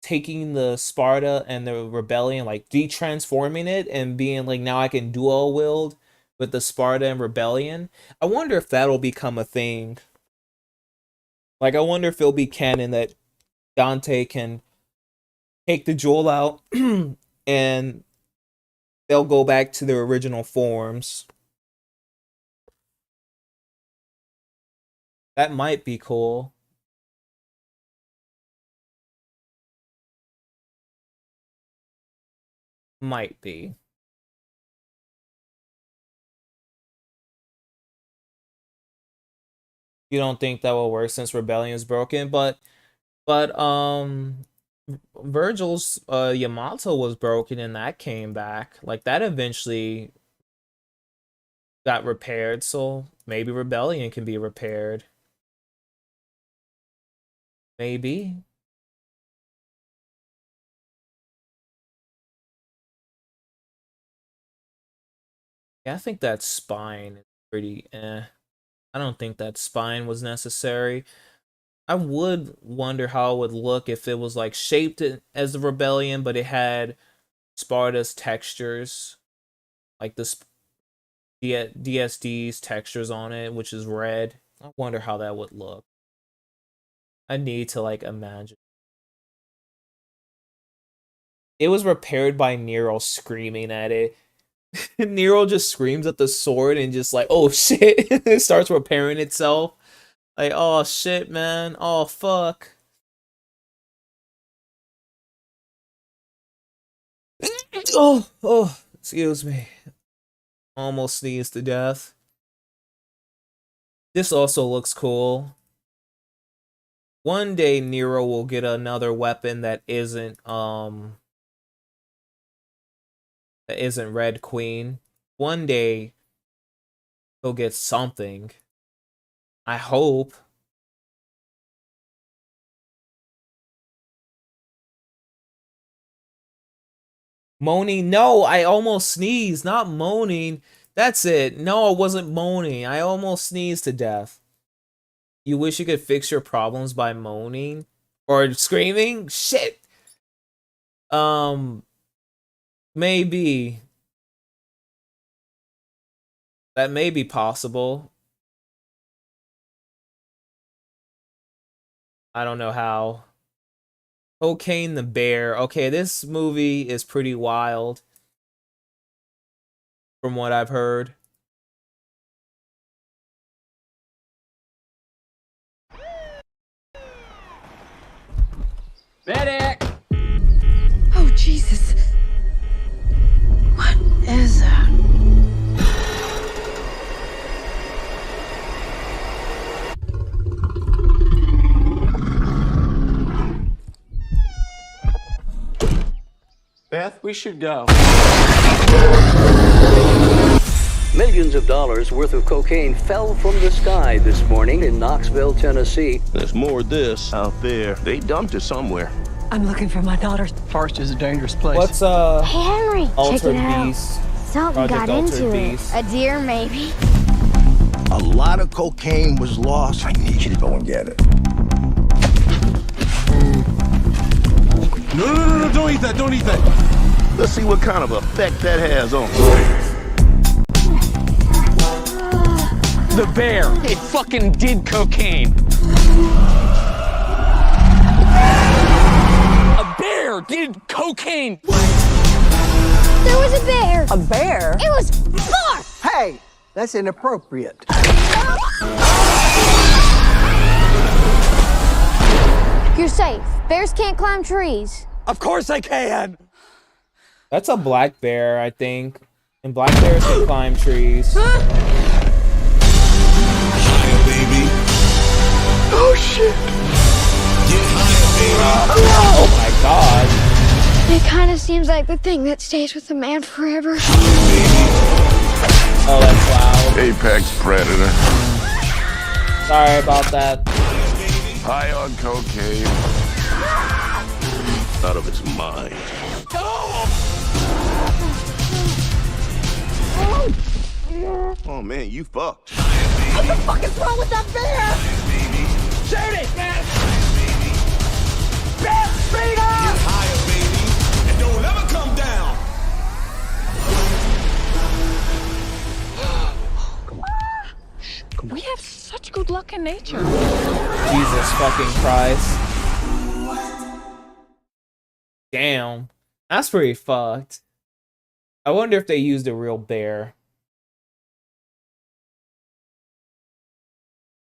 taking the Sparta and the Rebellion, like, de-transforming it and being like, now I can dual wield with the Sparta and Rebellion. I wonder if that'll become a thing. Like, I wonder if it'll be canon that Dante can take the jewel out and they'll go back to their original forms. That might be cool. Might be. You don't think that will work since Rebellion is broken, but Virgil's Yamato was broken and that came back. Like, that eventually got repaired, so maybe Rebellion can be repaired. Maybe. Yeah, I think that spine is pretty I don't think that spine was necessary. I would wonder how it would look if it was like shaped as a rebellion, but it had Sparta's textures, like the DSD's textures on it, which is red. I wonder how that would look. I need to like imagine. It was repaired by Nero screaming at it. Nero just screams at the sword and just like, oh shit, it starts repairing itself. Like, oh shit, man. Oh fuck. Oh, excuse me. Almost sneezed to death. This also looks cool. One day Nero will get another weapon that isn't Red Queen. One day he'll get something. I hope. Moaning? No, I almost sneezed. Not moaning. That's it. No, I wasn't moaning. I almost sneezed to death. You wish you could fix your problems by moaning? Or screaming? Shit! Maybe. That may be possible. I don't know how. Cocaine the Bear. Okay, this movie is pretty wild. From what I've heard. Medic! Oh, Jesus. What is that? Beth, we should go. Millions of dollars worth of cocaine fell from the sky this morning in Knoxville, Tennessee. There's more of this out there. They dumped it somewhere. I'm looking for my daughter. Forest is a dangerous place. What's Hey Henry, check Altered it out. Beast? Something Project got Altered into Beast. it. A deer, maybe. A lot of cocaine was lost. I need you to go and get it. No, don't eat that, don't eat that. Let's see what kind of effect that has on you. The bear! It fucking did cocaine! A bear did cocaine! There was a bear. A bear? It was far. Hey, that's inappropriate. You're safe. Bears can't climb trees. Of course I can! That's a black bear, I think. And black bears can climb trees. Oh shit! Oh my god. It kind of seems like the thing that stays with a man forever. Oh, that's loud. Apex predator. Sorry about that. High on cocaine. Out of its mind. Oh man, you fucked. What the fuck is wrong with that bear? Shoot it, man! Bear, speed up! Higher, baby, and don't ever come down. We have such good luck in nature. Jesus fucking Christ. Damn. That's pretty fucked. I wonder if they used a real bear.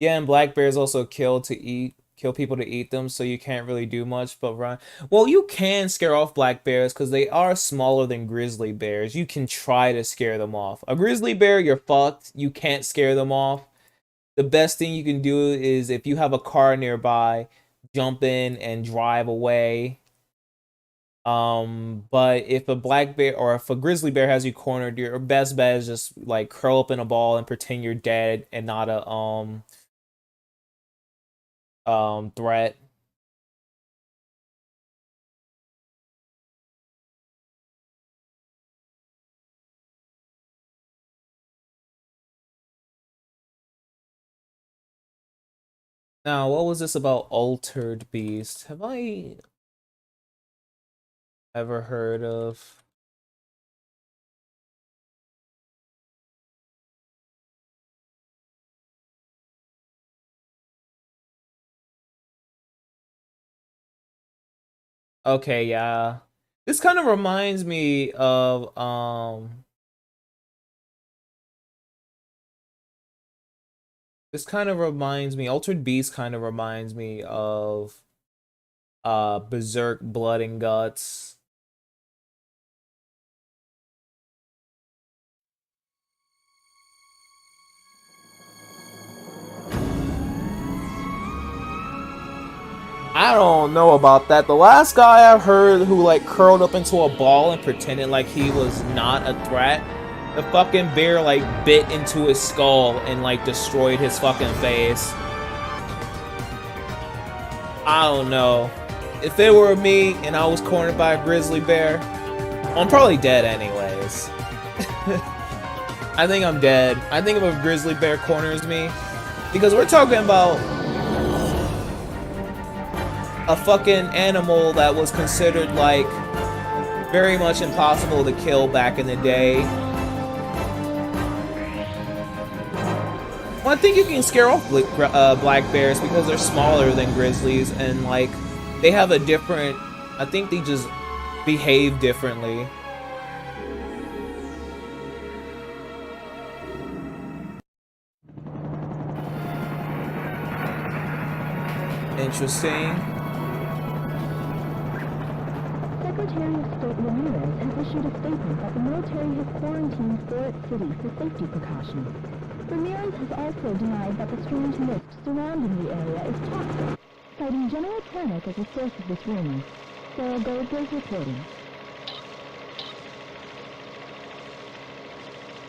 Yeah, and black bears also kill people to eat them, so you can't really do much but run. Well, you can scare off black bears because they are smaller than grizzly bears. You can try to scare them off. A grizzly bear, you're fucked. You can't scare them off. The best thing you can do is if you have a car nearby, jump in and drive away. But if a black bear or if a grizzly bear has you cornered, your best bet is just like curl up in a ball and pretend you're dead and not a threat. Now, what was this about Altered Beast? Have I ever heard of? Okay, yeah. This kind of reminds me of Altered Beast kind of reminds me of Berserk Blood and Guts. I don't know about that. The last guy I've heard who like curled up into a ball and pretended like he was not a threat, the fucking bear like bit into his skull and like destroyed his fucking face. I don't know. If it were me and I was cornered by a grizzly bear, I'm probably dead anyways. I think I'm dead. I think if a grizzly bear corners me, because we're talking about a fucking animal that was considered like very much impossible to kill back in the day. Well, I think you can scare off black bears because they're smaller than grizzlies and like they have a different, I think they just behave differently. Interesting. Secretary of State Ramirez has issued a statement that the military has quarantined Forest City for safety precautions. Ramirez has also denied that the strange mist surrounding the area is toxic, citing general panic as a source of this rumor. Sarah Goldberg reporting.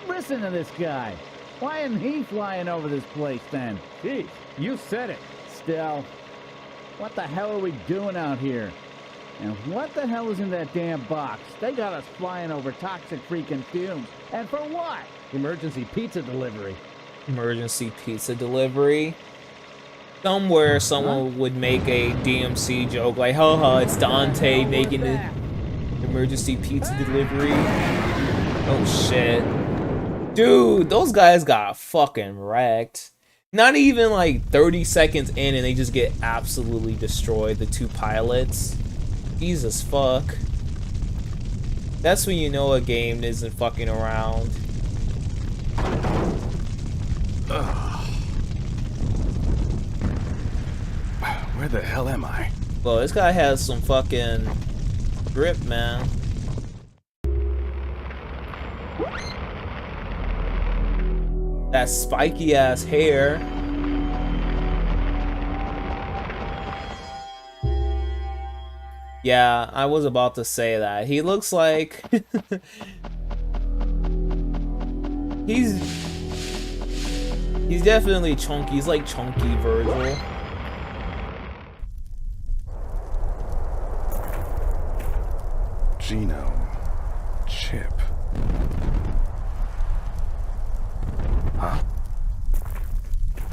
Listen to this guy. Why isn't he flying over this place then? Jeez, you said it. Still, what the hell are we doing out here? And what the hell is in that damn box? They got us flying over toxic freaking fumes. And for what? Emergency pizza delivery. Emergency pizza delivery. Somewhere someone would make a DMC joke like, haha, it's Dante making the emergency pizza delivery. Oh shit. Dude, those guys got fucking wrecked. Not even like 30 seconds in and they just get absolutely destroyed, the two pilots. Jesus fuck. That's when you know a game isn't fucking around. Where the hell am I? Well, this guy has some fucking grip, man. That spiky ass hair. Yeah, I was about to say that. He looks like he's definitely chunky. He's like chunky Virgil. Genome chip. Huh?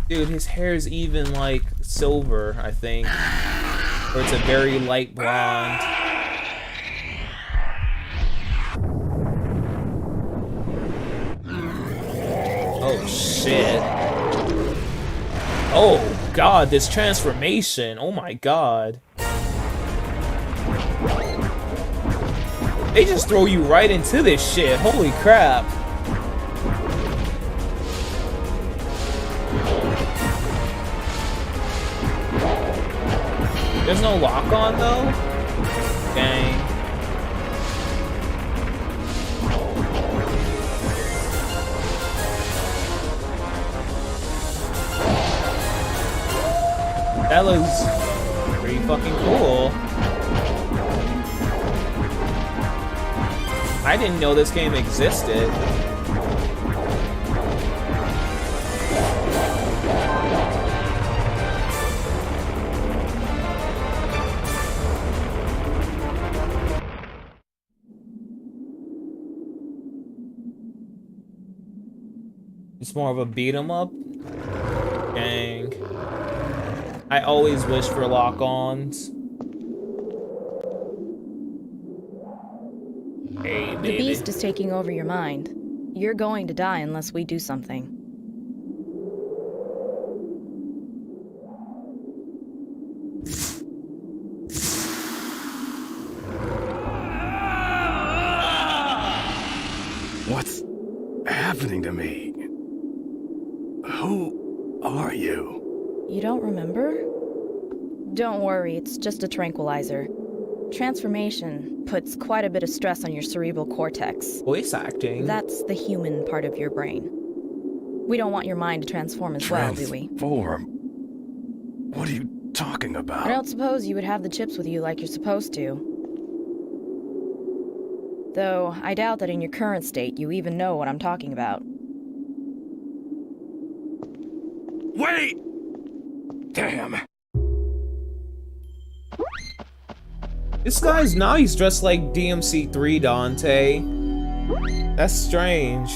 Dude, his hair is even like silver, I think. Or it's a very light blonde. Oh shit. Oh god, this transformation. Oh my god. They just throw you right into this shit. Holy crap. There's no lock on though? Dang. That looks pretty fucking cool. I didn't know this game existed. It's more of a beat 'em up. Dang. I always wish for lock-ons. Hey, The baby. beast is taking over your mind. You're going to die unless we do something. What's happening to me? Who are you? You don't remember? Don't worry, it's just a tranquilizer. Transformation puts quite a bit of stress on your cerebral cortex. Voice acting. That's the human part of your brain. We don't want your mind to transform as well, do we? Transform? What are you talking about? I don't suppose you would have the chips with you like you're supposed to. Though, I doubt that in your current state you even know what I'm talking about. Wait! Damn. This guy's now he's dressed like DMC3 Dante. That's strange.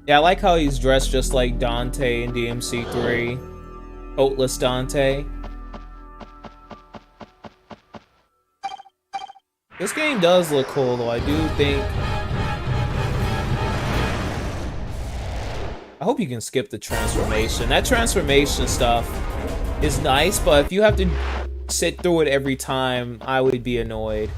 Yeah, I like how he's dressed just like Dante in DMC3. Coatless Dante. This game does look cool though, I do think. I hope you can skip the transformation. That transformation stuff is nice, but if you have to sit through it every time, I would be annoyed.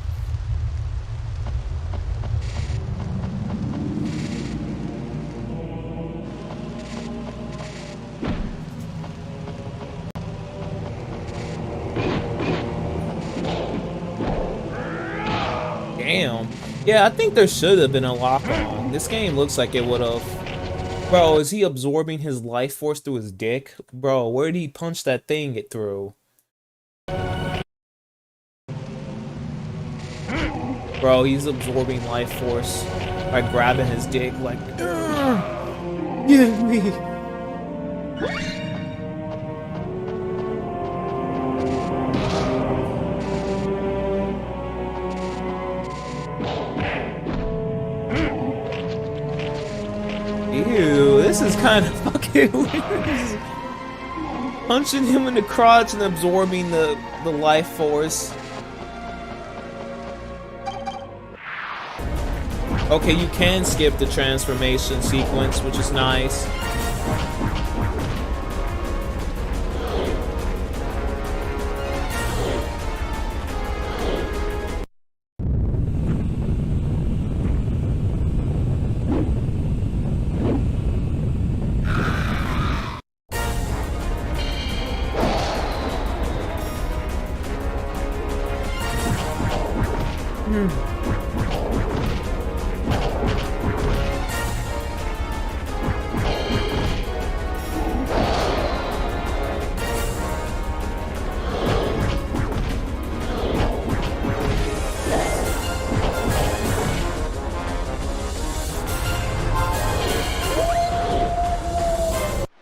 Damn. Yeah, I think there should have been a lock-on. This game looks like it would have. Bro, is he absorbing his life force through his dick? Bro, where did he punch that thing get through? Bro, he's absorbing life force by grabbing his dick like, give me. Ew, this is kind of fucking weird. Punching him in the crotch and absorbing the life force. Okay, you can skip the transformation sequence, which is nice.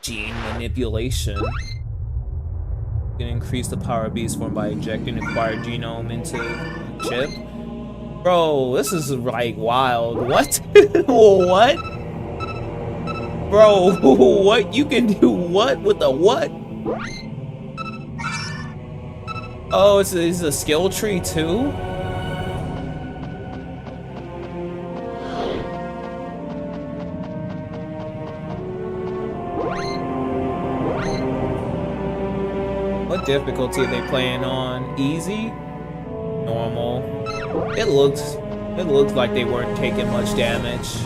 Gene manipulation. You can increase the power of beast form by injecting acquired genome into chip. Bro, this is like wild. What? What? Bro, what? You can do what with the what? Oh, it's a skill tree too? What difficulty are they playing on? Easy? Normal? It looks like they weren't taking much damage.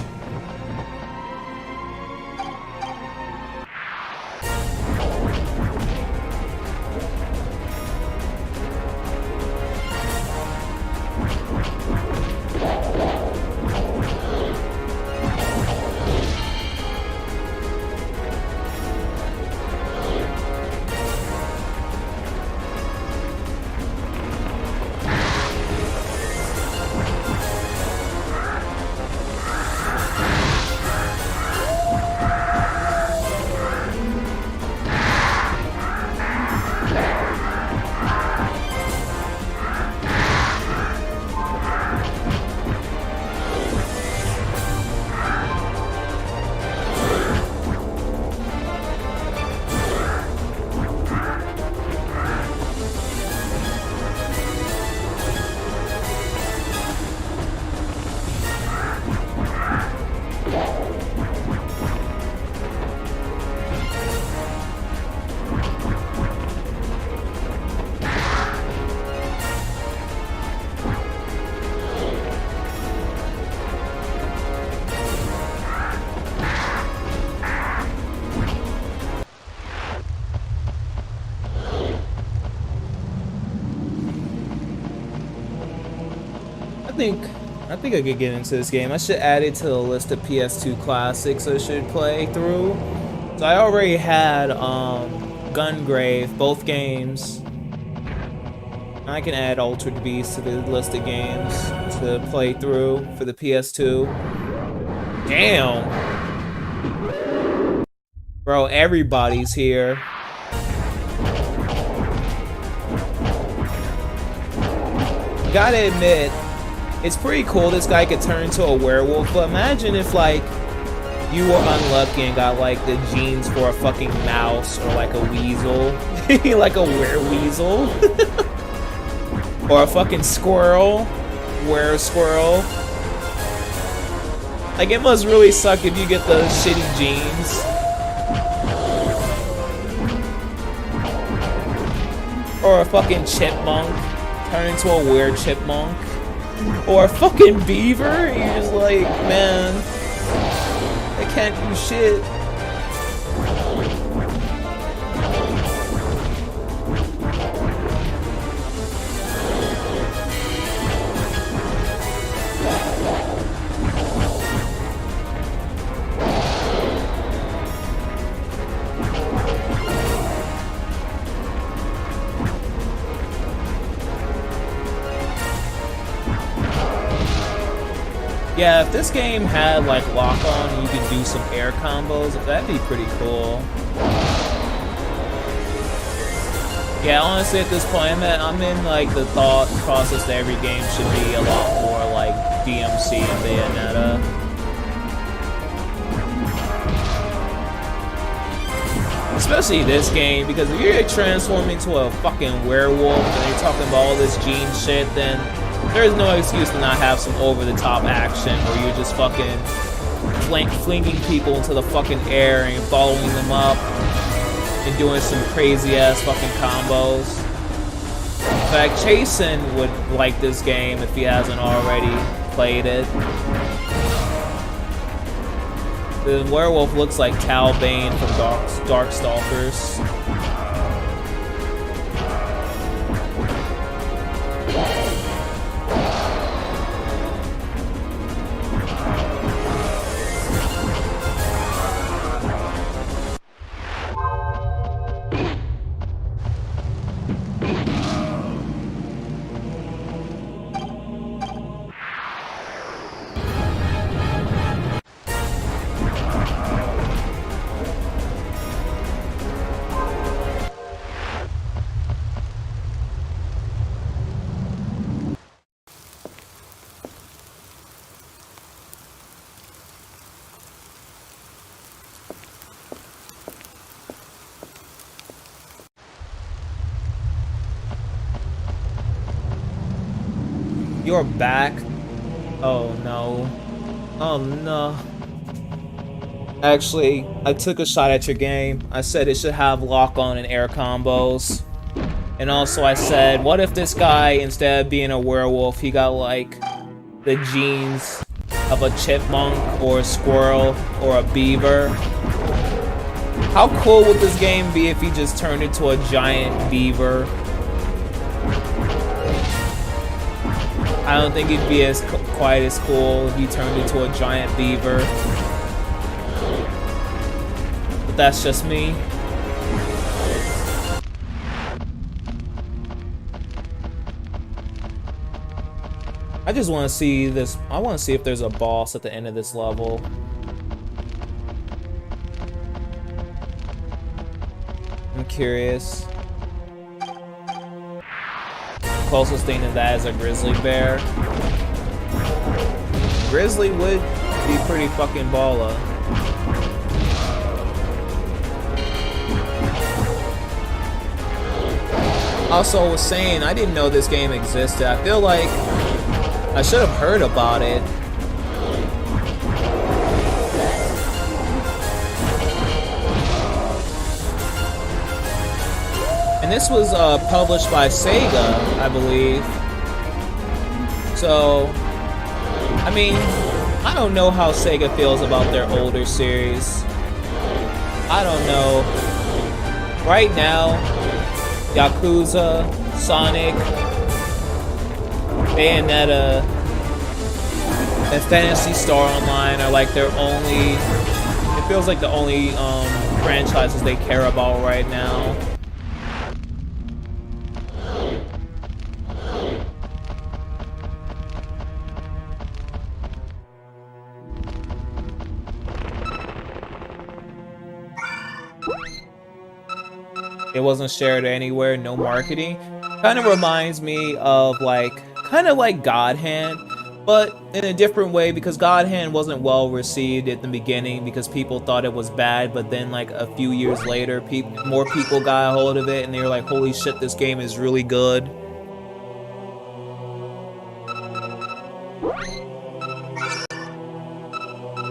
I think I could get into this game. I should add it to the list of PS2 classics I should play through. So I already had Gungrave, both games. I can add Altered Beast to the list of games to play through for the PS2. Damn! Bro, everybody's here. Gotta admit, it's pretty cool this guy could turn into a werewolf, but imagine if, like, you were unlucky and got, like, the genes for a fucking mouse or, like, a weasel. Like a wereweasel. Or a fucking squirrel. Were-squirrel. Like, it must really suck if you get the shitty genes. Or a fucking chipmunk. Turn into a weird chipmunk. Or a fucking beaver. You're just like, man, I can't do shit. Yeah, if this game had like lock-on, you could do some air combos. That'd be pretty cool. Yeah, honestly, at this point, I'm in like the thought process that every game should be a lot more like DMC and Bayonetta. Especially this game, because if you're transforming into a fucking werewolf and you're talking about all this gene shit, then there's no excuse to not have some over-the-top action where you're just fucking flinging people into the fucking air and following them up and doing some crazy-ass fucking combos. In fact, Chasen would like this game if he hasn't already played it. The werewolf looks like Cal Bane from Darkstalkers. You're back? Oh no. Oh no. Actually, I took a shot at your game. I said it should have lock-on and air combos. And also I said, what if this guy, instead of being a werewolf, he got like the genes of a chipmunk or a squirrel or a beaver? How cool would this game be if he just turned into a giant beaver? I don't think it'd be quite as cool if he turned into a giant beaver. But that's just me. I just want to see this. I want to see if there's a boss at the end of this level. I'm curious. Closest thing to that is a grizzly bear. Grizzly would be pretty fucking baller. Also, I was saying, I didn't know this game existed. I feel like I should have heard about it. And this was published by Sega, I believe. So, I mean, I don't know how Sega feels about their older series. I don't know. Right now, Yakuza, Sonic, Bayonetta, and Phantasy Star Online are like their only, it feels like the only franchises they care about right now. It wasn't shared anywhere, no marketing. Kind of reminds me of kind of like God Hand, but in a different way, because God Hand wasn't well received at the beginning because people thought it was bad, but then like a few years later, more people got a hold of it and they were like, holy shit, this game is really good.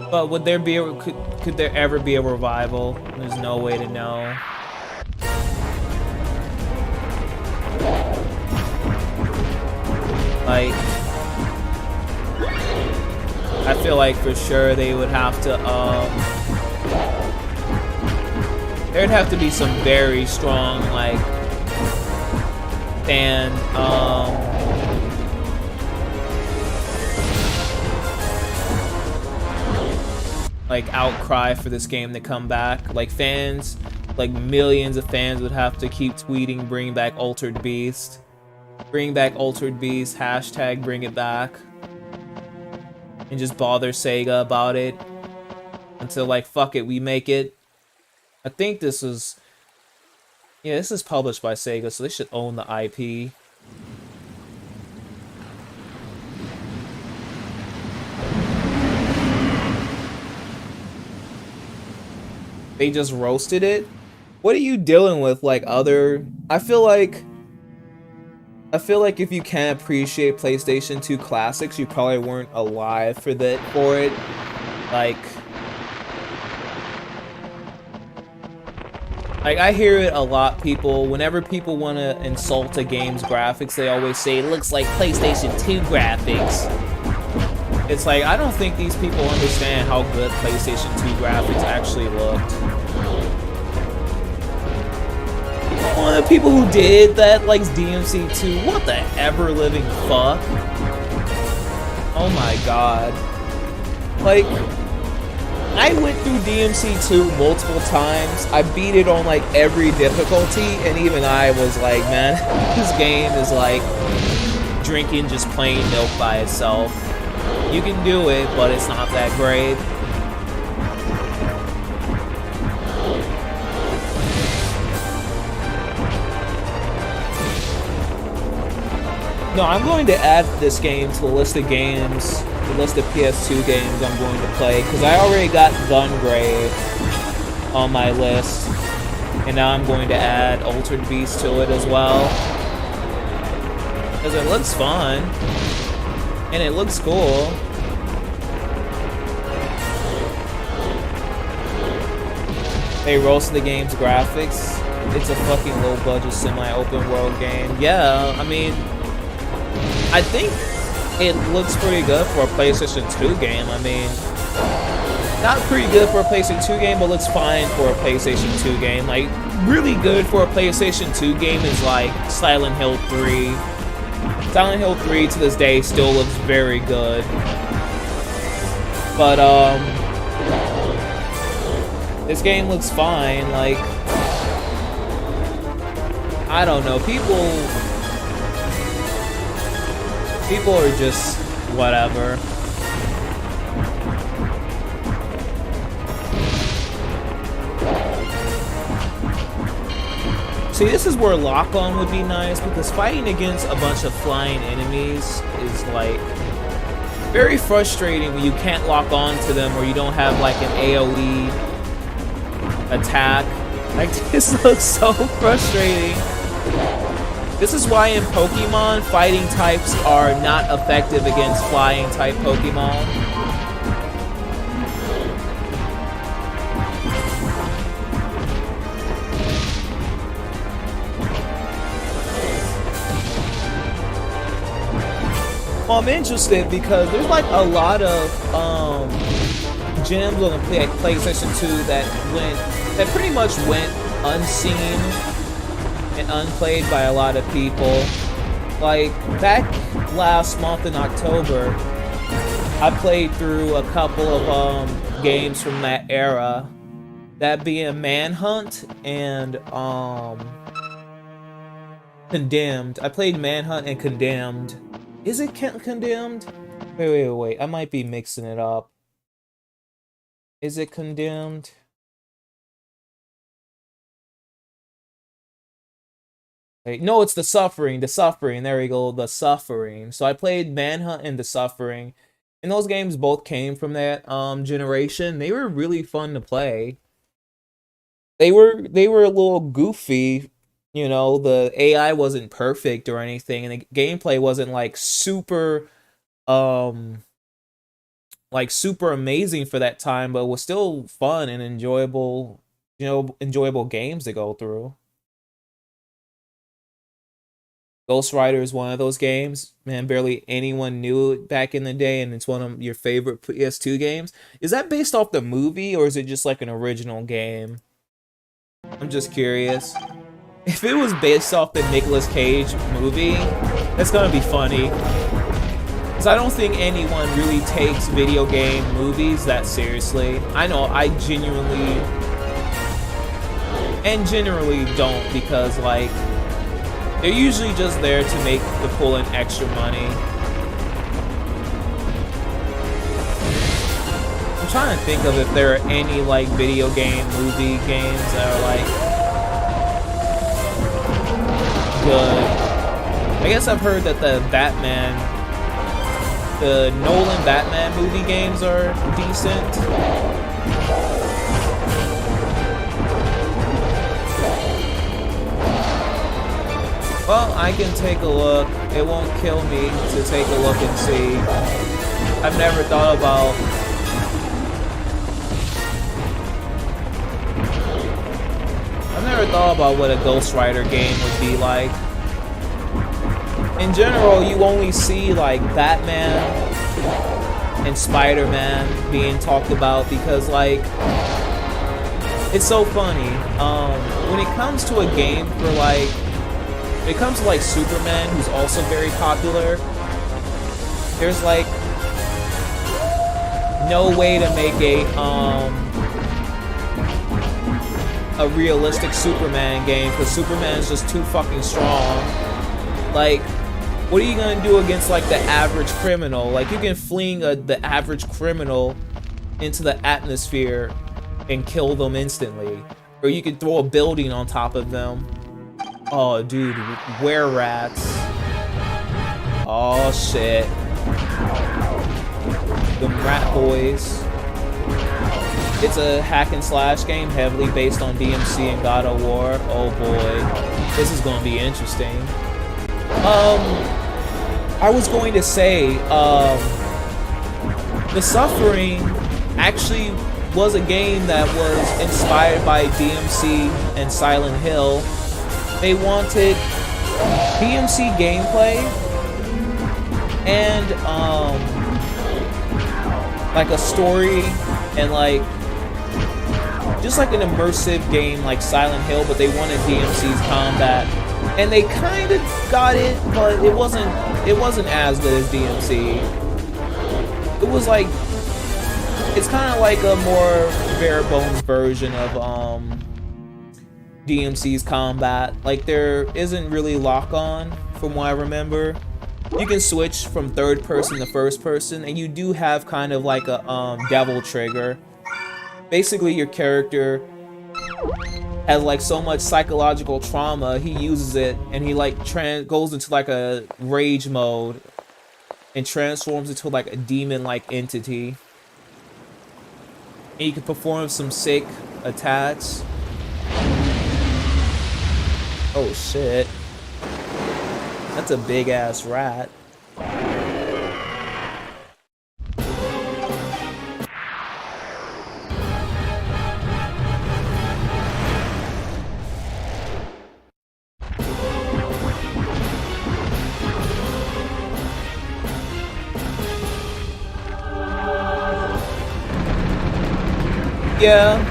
But would there be could there ever be a revival? There's no way to know. Like, I feel like for sure they would have to, there'd have to be some very strong, like, fan, like, outcry for this game to come back. Like, fans, like, millions of fans would have to keep tweeting, bring back Altered Beast. Bring back Altered Beast, hashtag bring it back. And just bother Sega about it. Until like, fuck it, we make it. I think this is... Yeah, this is published by Sega, so they should own the IP. They just roasted it? What are you dealing with, like, other... I feel like if you can't appreciate PlayStation 2 classics, you probably weren't alive for it. Like I hear it a lot, whenever people want to insult a game's graphics, they always say it looks like PlayStation 2 graphics. It's like, I don't think these people understand how good PlayStation 2 graphics actually looked. One of the people who did that likes DMC2. What the ever-living fuck? Oh my god. Like, I went through DMC2 multiple times. I beat it on like every difficulty, and even I was like, man, this game is like drinking just plain milk by itself. You can do it, but it's not that great. No, I'm going to add this game to the list of games, the list of PS2 games I'm going to play, because I already got Gungrave on my list, and now I'm going to add Altered Beast to it as well, because it looks fun, and it looks cool. They roasted the game's graphics. It's a fucking low-budget, semi-open world game. Yeah, I mean... I think it looks pretty good for a PlayStation 2 game. I mean, not pretty good for a PlayStation 2 game, but looks fine for a PlayStation 2 game. Like, really good for a PlayStation 2 game is like Silent Hill 3. Silent Hill 3 to this day still looks very good. But, this game looks fine. Like, I don't know, people are just whatever. See, this is where lock-on would be nice, because fighting against a bunch of flying enemies is like very frustrating when you can't lock on to them or you don't have like an AoE attack. Like, this looks so frustrating. This is why in Pokemon, fighting types are not effective against flying type Pokemon. Well, I'm interested because there's like a lot of gems on the PlayStation 2 that pretty much went unseen and unplayed by a lot of people. Like, back last month in October, I played through a couple of games from that era. That being Manhunt and Condemned. I played Manhunt and Condemned. Is it Condemned? Wait. I might be mixing it up. Is it Condemned? Wait, no, it's The Suffering. The Suffering. There we go. The Suffering. So I played Manhunt and The Suffering. And those games both came from that generation. They were really fun to play. They were a little goofy. You know, the AI wasn't perfect or anything, and the gameplay wasn't like super amazing for that time, but it was still fun and enjoyable, you know, enjoyable games to go through. Ghost Rider is one of those games, man, barely anyone knew it back in the day, and it's one of your favorite PS2 games. Is that based off the movie, or is it just like an original game? I'm just curious. If it was based off the Nicolas Cage movie, that's gonna be funny. Because I don't think anyone really takes video game movies that seriously. I know I genuinely generally don't, because like they're usually just there to pull in extra money. I'm trying to think of if there are any like video game movie games that are like good. I guess I've heard that the Nolan Batman movie games are decent. Well, I can take a look. It won't kill me to take a look and see. I've never thought about what a Ghost Rider game would be like. In general, you only see like Batman and Spider-Man being talked about because like it's so funny. When it comes to a game for like, when it comes to like Superman, who's also very popular, there's like no way to make a realistic Superman game because Superman is just too fucking strong. Like, what are you gonna do against like the average criminal? Like, you can fling the average criminal into the atmosphere and kill them instantly, or you can throw a building on top of them. Oh, dude, were-rats. Oh shit, the rat boys. It's a hack and slash game heavily based on DMC and God of War. Oh boy, this is gonna be interesting. I was going to say, The Suffering actually was a game that was inspired by DMC and Silent Hill. They wanted DMC gameplay and like a story and like just like an immersive game like Silent Hill, but they wanted DMC's combat, and they kind of got it, but it wasn't as good as DMC. It was like, it's kind of like a more bare bones version of DMC's combat. Like, there isn't really lock on from what I remember. You can switch from third person to first person, and you do have kind of like a devil trigger. Basically, your character has like so much psychological trauma, he uses it and he like goes into like a rage mode and transforms into like a demon-like entity. And you can perform some sick attacks. Oh shit. That's a big ass rat. Yeah,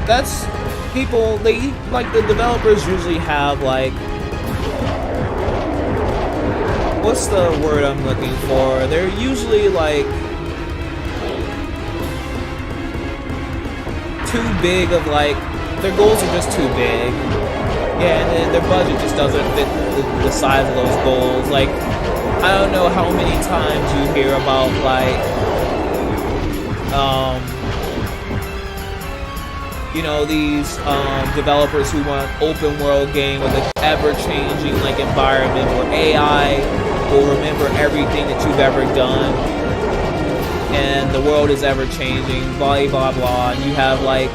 that's people, they, like, the developers usually have, like, what's the word I'm looking for? They're usually, like, too big of like, their goals are just too big. Yeah, and then their budget just doesn't fit the size of those goals. Like, I don't know how many times you hear about like, you know, these developers who want open world game with an ever-changing like environment where AI will remember everything that you've ever done, and the world is ever-changing, blah blah blah. And you have like,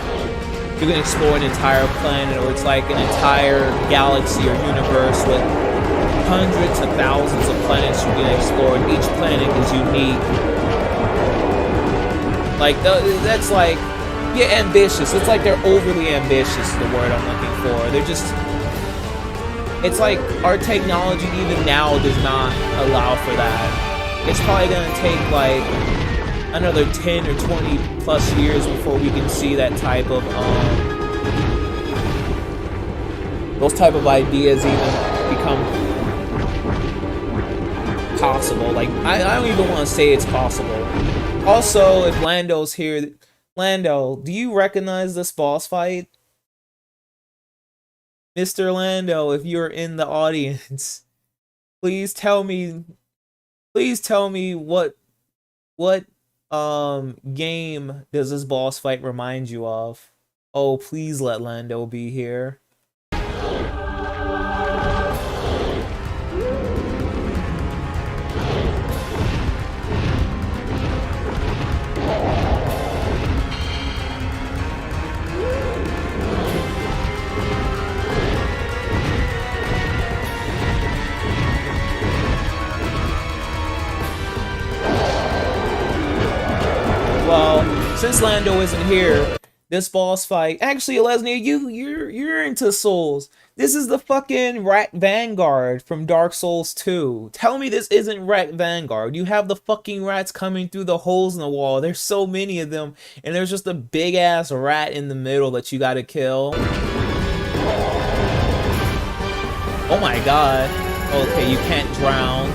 you can explore an entire planet, or it's like an entire galaxy or universe with hundreds of thousands of planets you can explore, and each planet is unique. Like that's like. Yeah, ambitious. It's like they're overly ambitious is the word I'm looking for. They're just... It's like our technology even now does not allow for that. It's probably going to take like another 10 or 20 plus years before we can see that type of, those type of ideas even become possible. Like, I don't even want to say it's possible. Also, if Lando's here... Lando, do you recognize this boss fight? Mr. Lando, if you're in the audience, please tell me what game does this boss fight remind you of? Oh, please let Lando be here. Well, since Lando isn't here, this boss fight... Actually, Lesney, you're into Souls. This is the fucking Rat Vanguard from Dark Souls 2. Tell me this isn't Rat Vanguard. You have the fucking rats coming through the holes in the wall. There's so many of them, and there's just a big-ass rat in the middle that you gotta kill. Oh my god. Okay, you can't drown.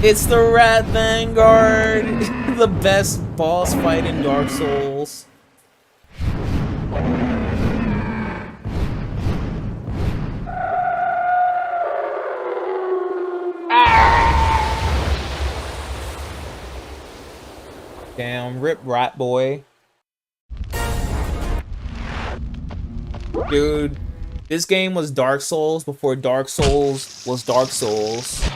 It's the Rat Vanguard! The best boss fight in Dark Souls. Damn, rip Rat Boy. Dude, this game was Dark Souls before Dark Souls was Dark Souls.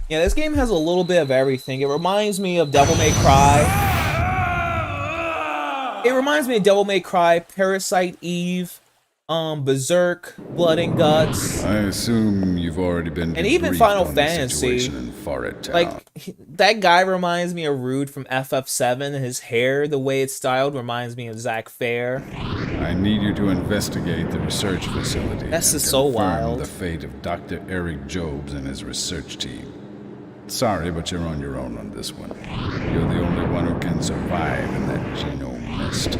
Yeah, this game has a little bit of everything. It reminds me of Devil May Cry. It reminds me of Devil May Cry, Parasite Eve, Berserk, Blood and Guts. I assume you've already been and even Final on Fantasy. The situation in Forest Town. Like, that guy reminds me of Rude from FF7. His hair, the way it's styled, reminds me of Zack Fair. I need you to investigate the research facility. That's just so wild. The fate of Dr. Eric Jobs and his research team. Sorry, but you're on your own on this one. You're the only one who can survive in that genome mist.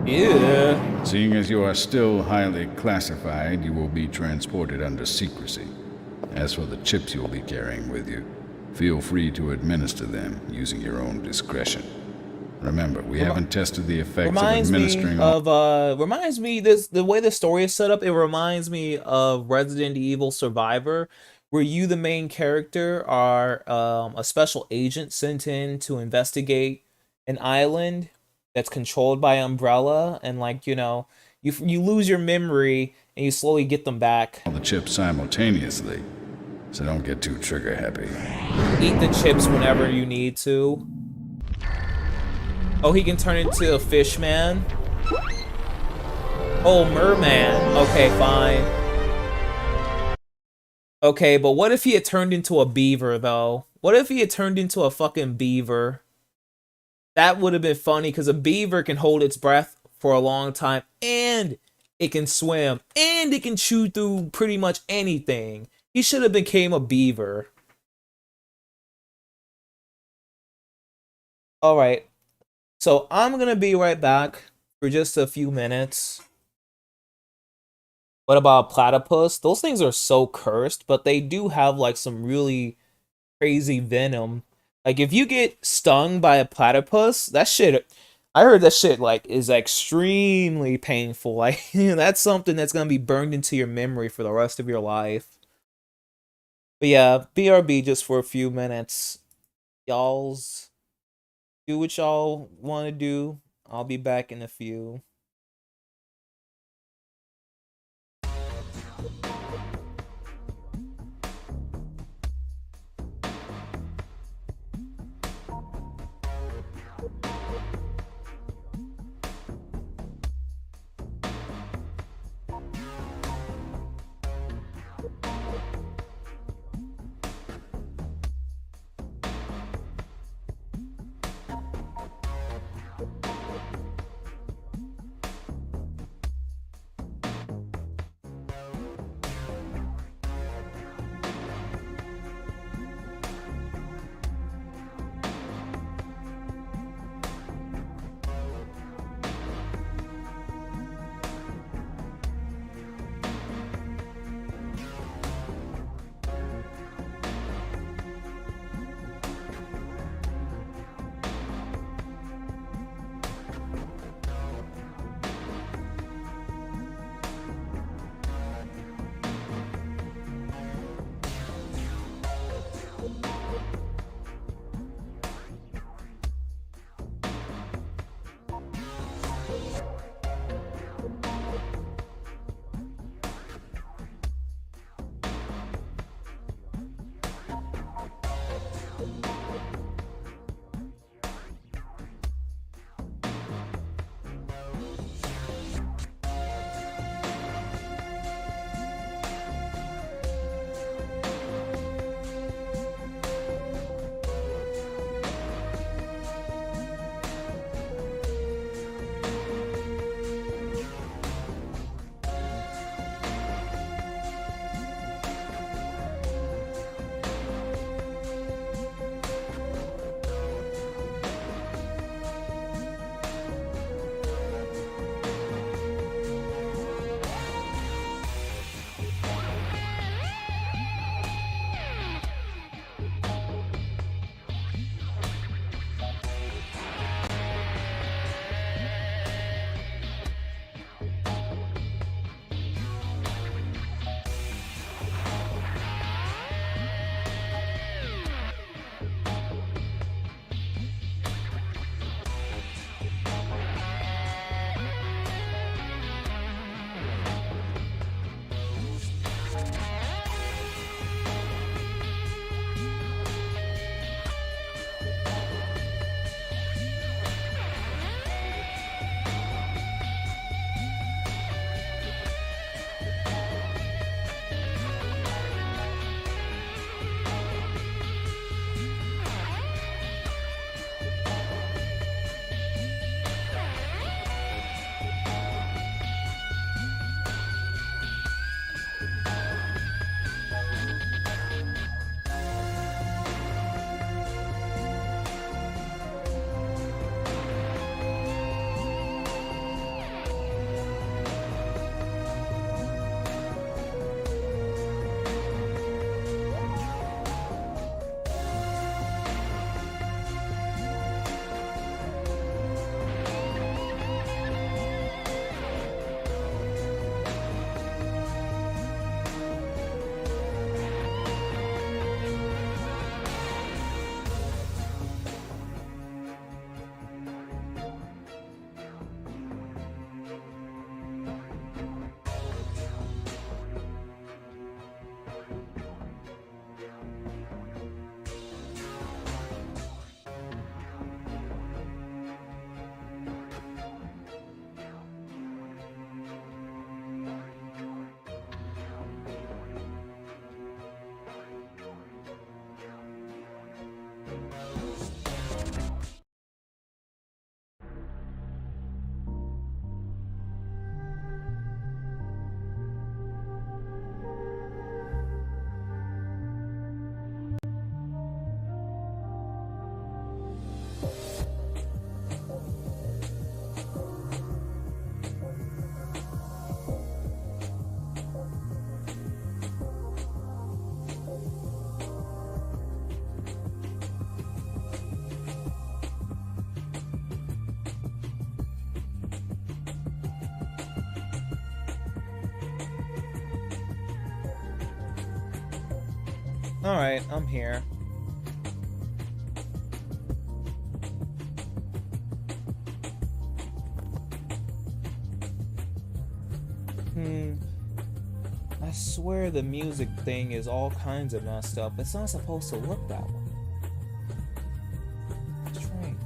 Yeah. Seeing as you are still highly classified, you will be transported under secrecy. As for the chips you'll be carrying with you, feel free to administer them using your own discretion. Remember, we haven't tested the effects of administering... Reminds me, the way the story is set up, it reminds me of Resident Evil Survivor, where you, the main character, are a special agent sent in to investigate an island that's controlled by Umbrella, and like, you know, you lose your memory and you slowly get them back. All the chips simultaneously, so don't get too trigger happy. Eat the chips whenever you need to. Oh, he can turn into a fish man. Oh, merman. Okay, fine. Okay, but what if he had turned into a beaver, though? What if he had turned into a fucking beaver? That would have been funny, because a beaver can hold its breath for a long time, and it can swim, and it can chew through pretty much anything. He should have became a beaver. All right. So I'm gonna be right back for just a few minutes. What about platypus? Those things are so cursed, but they do have like some really crazy venom. Like if you get stung by a platypus, that shit, I heard that shit like is extremely painful. Like that's something that's gonna be burned into your memory for the rest of your life. But yeah, BRB just for a few minutes. Y'all's do what y'all want to do. I'll be back in a few. Alright, I'm here. I swear the music thing is all kinds of messed up. It's not supposed to look that way. Strange.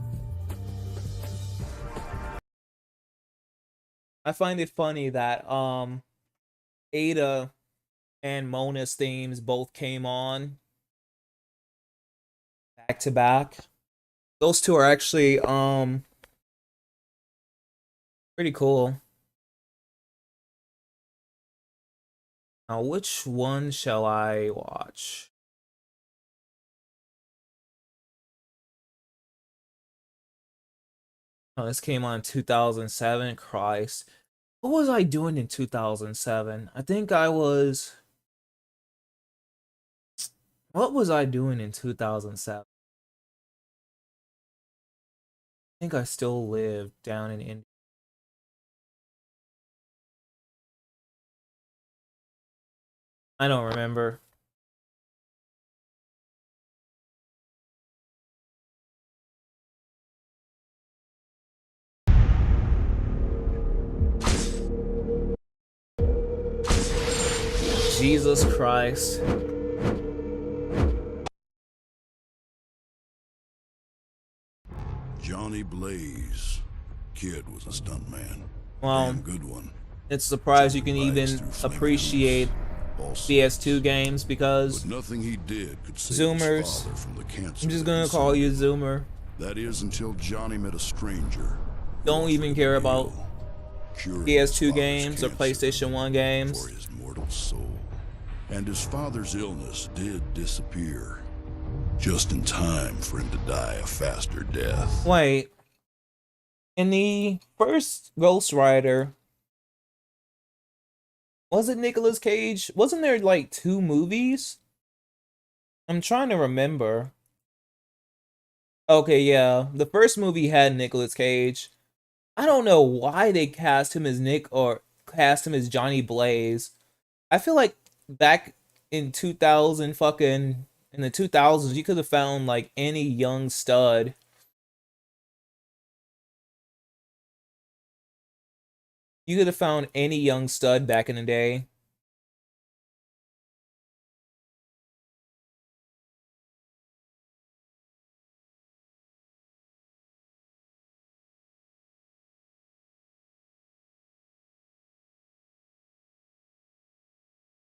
I find it funny that Ada and Mona's themes both came on back to back. Those two are actually pretty cool. Now, which one shall I watch? Oh, this came on in 2007. Christ. What was I doing in 2007? I think I was... What was I doing in 2007? I think I still lived down in India. I don't remember. Jesus Christ. Johnny Blaze. Kid was a stuntman. Well, Damn good one. It's surprised you can even appreciate PS2 games because But nothing he did could save Zoomers. his father from the cancer. I'm just that gonna call you Zoomer. That is until Johnny met a stranger. Don't even care about curing PS2 his games or father's PlayStation 1 games. for his mortal soul. And his father's illness did disappear. Just in time for him to die a faster death. Wait. In the first Ghost Rider, was it Nicolas Cage? Wasn't there like 2 movies? I'm trying to remember. Okay, yeah. The first movie had Nicolas Cage. I don't know why they cast him as Nick or cast him as Johnny Blaze. I feel like back in 2000 fucking in the 2000s you could have found like any young stud. You could have found any young stud back in the day.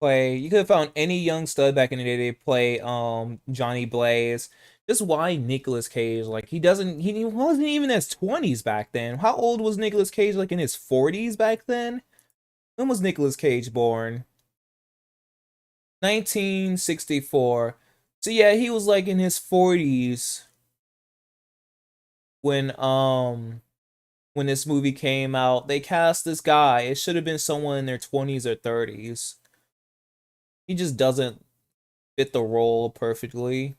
You could have found any young stud back in the day to play Johnny Blaze. Just why Nicolas Cage? Like he wasn't even in his 20s back then. How old was Nicolas Cage? Like in his 40s back then? When was Nicolas Cage born? 1964. So yeah, he was like in his 40s when this movie came out. They cast this guy. It should have been someone in their 20s or 30s. He just doesn't fit the role perfectly.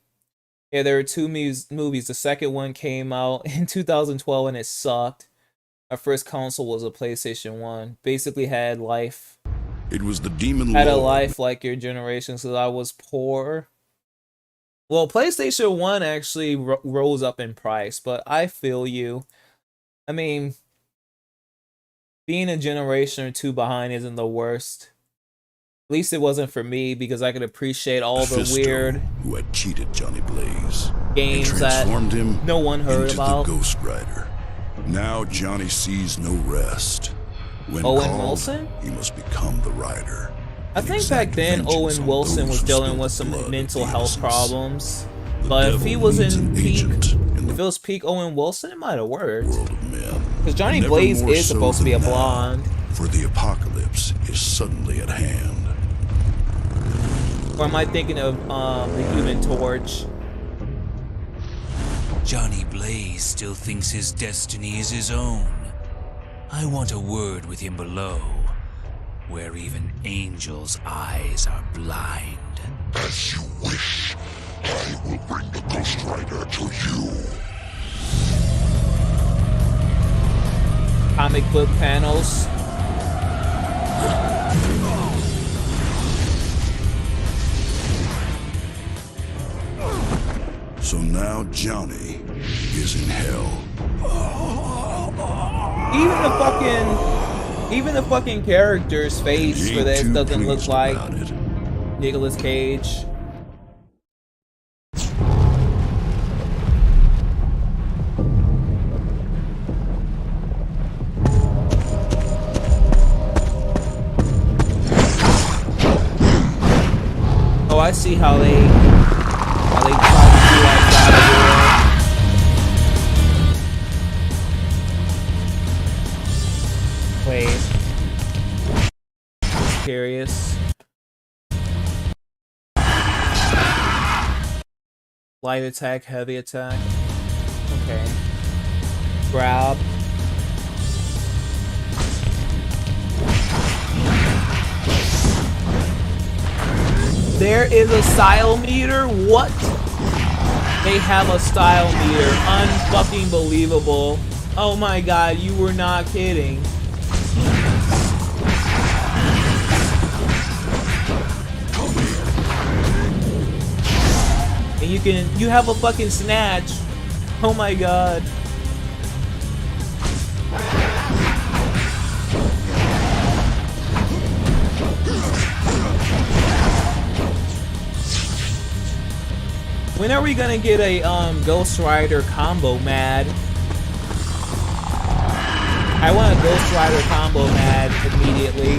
Yeah, there were 2 movies. The second one came out in 2012 and it sucked. Our first console was a PlayStation 1. Basically had life. It was the Demon Had a Lord. life like your generation, so I was poor. Well, PlayStation 1 actually rose up in price, but I feel you. I mean, being a generation or 2 behind isn't the worst. At least it wasn't for me because I could appreciate all the Mephisto, weird who had cheated Johnny Blaze games and that transformed him no one heard into about. the Ghost Rider. Now Johnny sees no rest. When Owen called, Wilson? he must become the Rider. I think back then Owen Wilson was dealing with some mental health problems. But if he was in peak, if it was peak Owen Wilson, it might have worked. Because Johnny Never Blaze more is so supposed to be a than now, blonde. For the apocalypse is suddenly at hand. Or am I thinking of the Human Torch? Johnny Blaze still thinks his destiny is his own. I want a word with him below, where even angels' eyes are blind. As you wish, I will bring the Ghost Rider to you. Comic book panels. So now Johnny is in hell. Even the fucking character's face for this doesn't look like Nicolas Cage. Oh, I see how they try to do like that. Wait. Just curious. Light attack, heavy attack. Okay. Grab. There is a style meter? What? They have a style meter. Unfucking believable. Oh my god, you were not kidding. And you have a fucking snatch. Oh my god. When are we gonna get a Ghost Rider combo mad? I want a Ghost Rider combo mad immediately.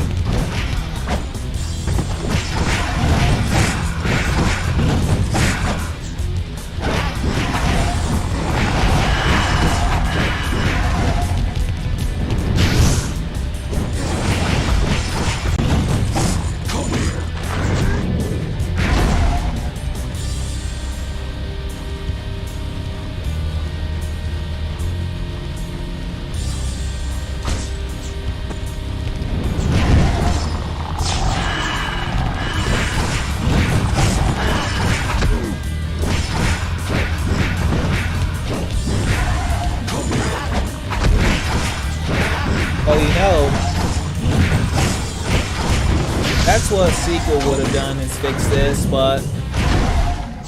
That's what a sequel would have done, is fix this, but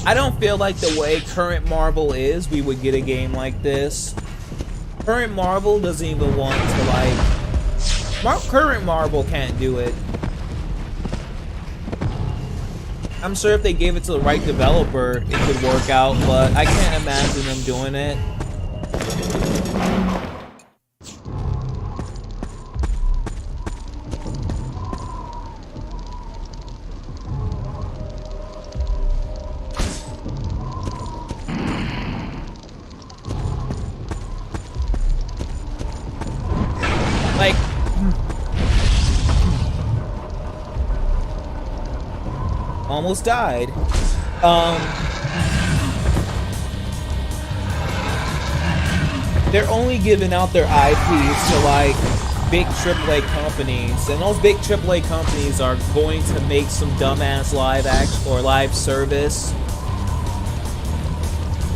I don't feel like the way current Marvel is, we would get a game like this. Current Marvel doesn't even want to, like... current Marvel can't do it. I'm sure if they gave it to the right developer, it could work out, but I can't imagine them doing it. Like, almost died. They're only giving out their IPs to like big AAA companies, and those big AAA companies are going to make some dumbass live action or live service.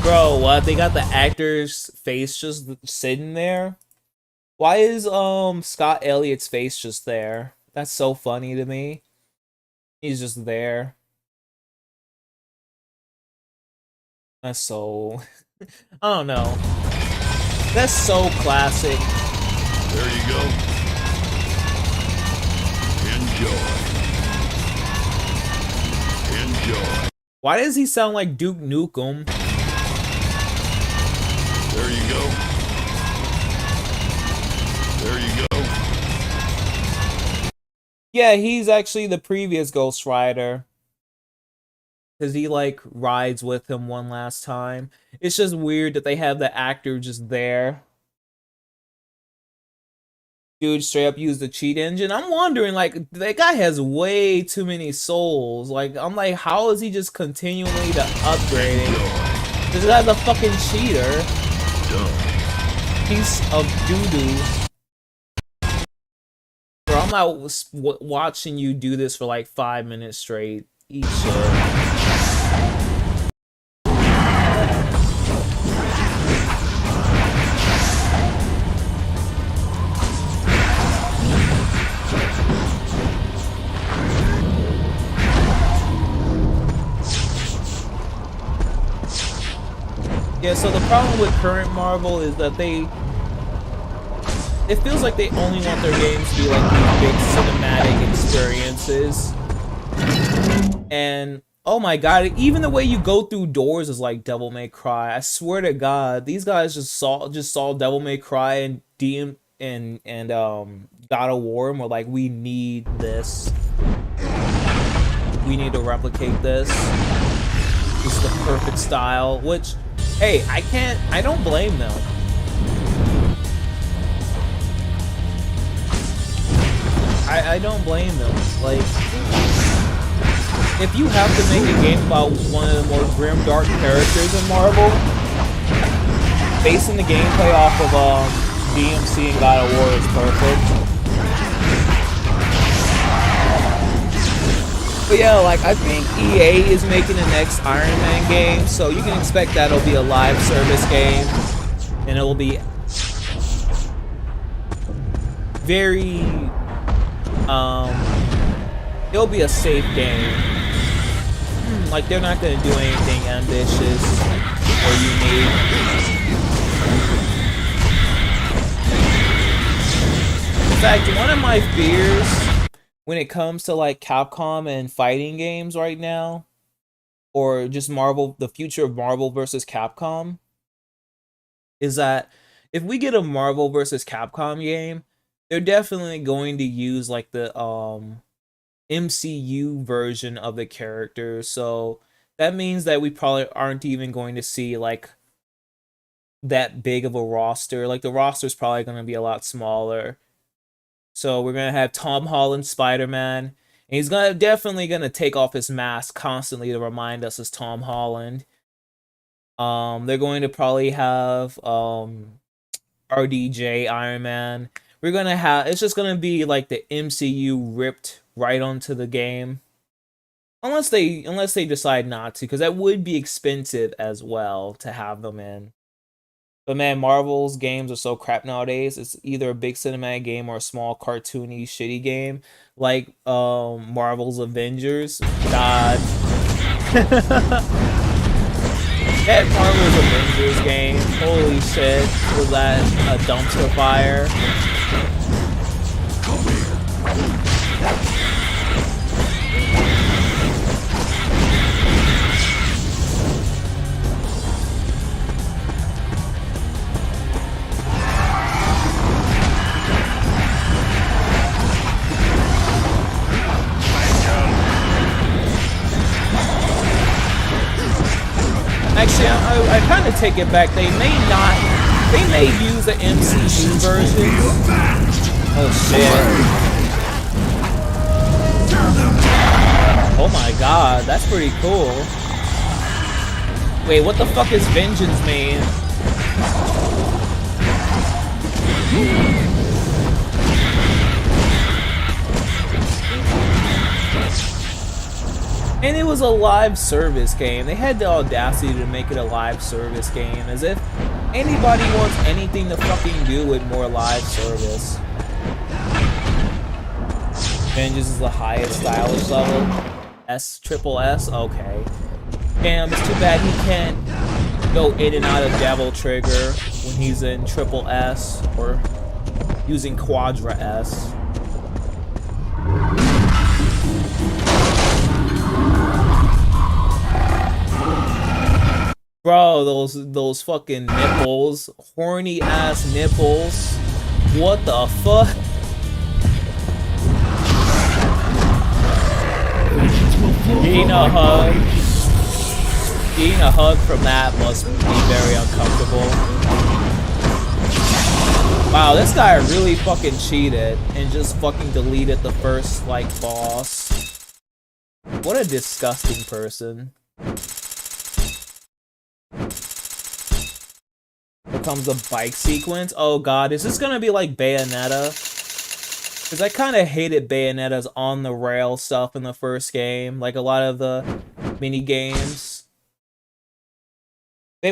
Bro, what? They got the actor's face just sitting there? Why is Scott Elliott's face just there? That's so funny to me. He's just there. That's so... I don't know. That's so classic. There you go. Enjoy. Enjoy. Why does he sound like Duke Nukem? There you go. There you go. Yeah, he's actually the previous Ghost Rider. Because he, like, rides with him one last time. It's just weird that they have the actor just there. Dude straight up used the cheat engine. I'm wondering, like, that guy has way too many souls. Like, I'm like, how is he just continually upgrading? This guy's a fucking cheater. Piece of doo-doo. Bro, I'm not watching you do this for like 5 minutes straight. Eat shit. Yeah, so the problem with current Marvel is that it feels like they only want their games to be like these big cinematic experiences. And oh my god, even the way you go through doors is like Devil May Cry. I swear to God, these guys just saw Devil May Cry and God of War and were like, we need this. We need to replicate this. This is the perfect style, which, hey, I don't blame them. I don't blame them. Like, if you have to make a game about one of the more grim, dark characters in Marvel, basing the gameplay off of DMC and God of War is perfect. But yeah, like, I think EA is making the next Iron Man game, so you can expect that'll be a live service game, and it'll be very, it'll be a safe game. Like, they're not gonna do anything ambitious or unique. In fact, one of my fears when it comes to like Capcom and fighting games right now, or just Marvel, the future of Marvel versus Capcom, is that if we get a Marvel versus Capcom game, they're definitely going to use like the MCU version of the characters. So that means that we probably aren't even going to see like that big of a roster. Like, the roster is probably going to be a lot smaller. So we're gonna have Tom Holland Spider-Man, and he's definitely gonna take off his mask constantly to remind us it's Tom Holland. They're going to probably have RDJ Iron Man. It's just gonna be like the MCU ripped right onto the game, unless they decide not to, because that would be expensive as well to have them in. But man, Marvel's games are so crap nowadays. It's either a big cinematic game or a small cartoony shitty game, like Marvel's Avengers. God. That Marvel's Avengers game, holy shit, was that a dumpster fire? Actually, I kind of take it back. They may use the MCU version. Oh shit. Oh my god, that's pretty cool. Wait, what the fuck is vengeance mean? And it was a live service game. They had the audacity to make it a live service game, as if anybody wants anything to fucking do with more live service. Vengeance is the highest stylish level. Triple S? Okay. Damn, it's too bad he can't go in and out of Devil Trigger when he's in Triple S or using Quadra S. Bro, those fucking nipples, horny ass nipples. What the fuck? Getting a hug from that must be very uncomfortable. Wow, this guy really fucking cheated and just fucking deleted the first like boss. What a disgusting person. Here comes the bike sequence. Oh god, is this gonna be like Bayonetta? Because I kind of hated Bayonetta's on the rail stuff in the first game. Like, a lot of the mini games, they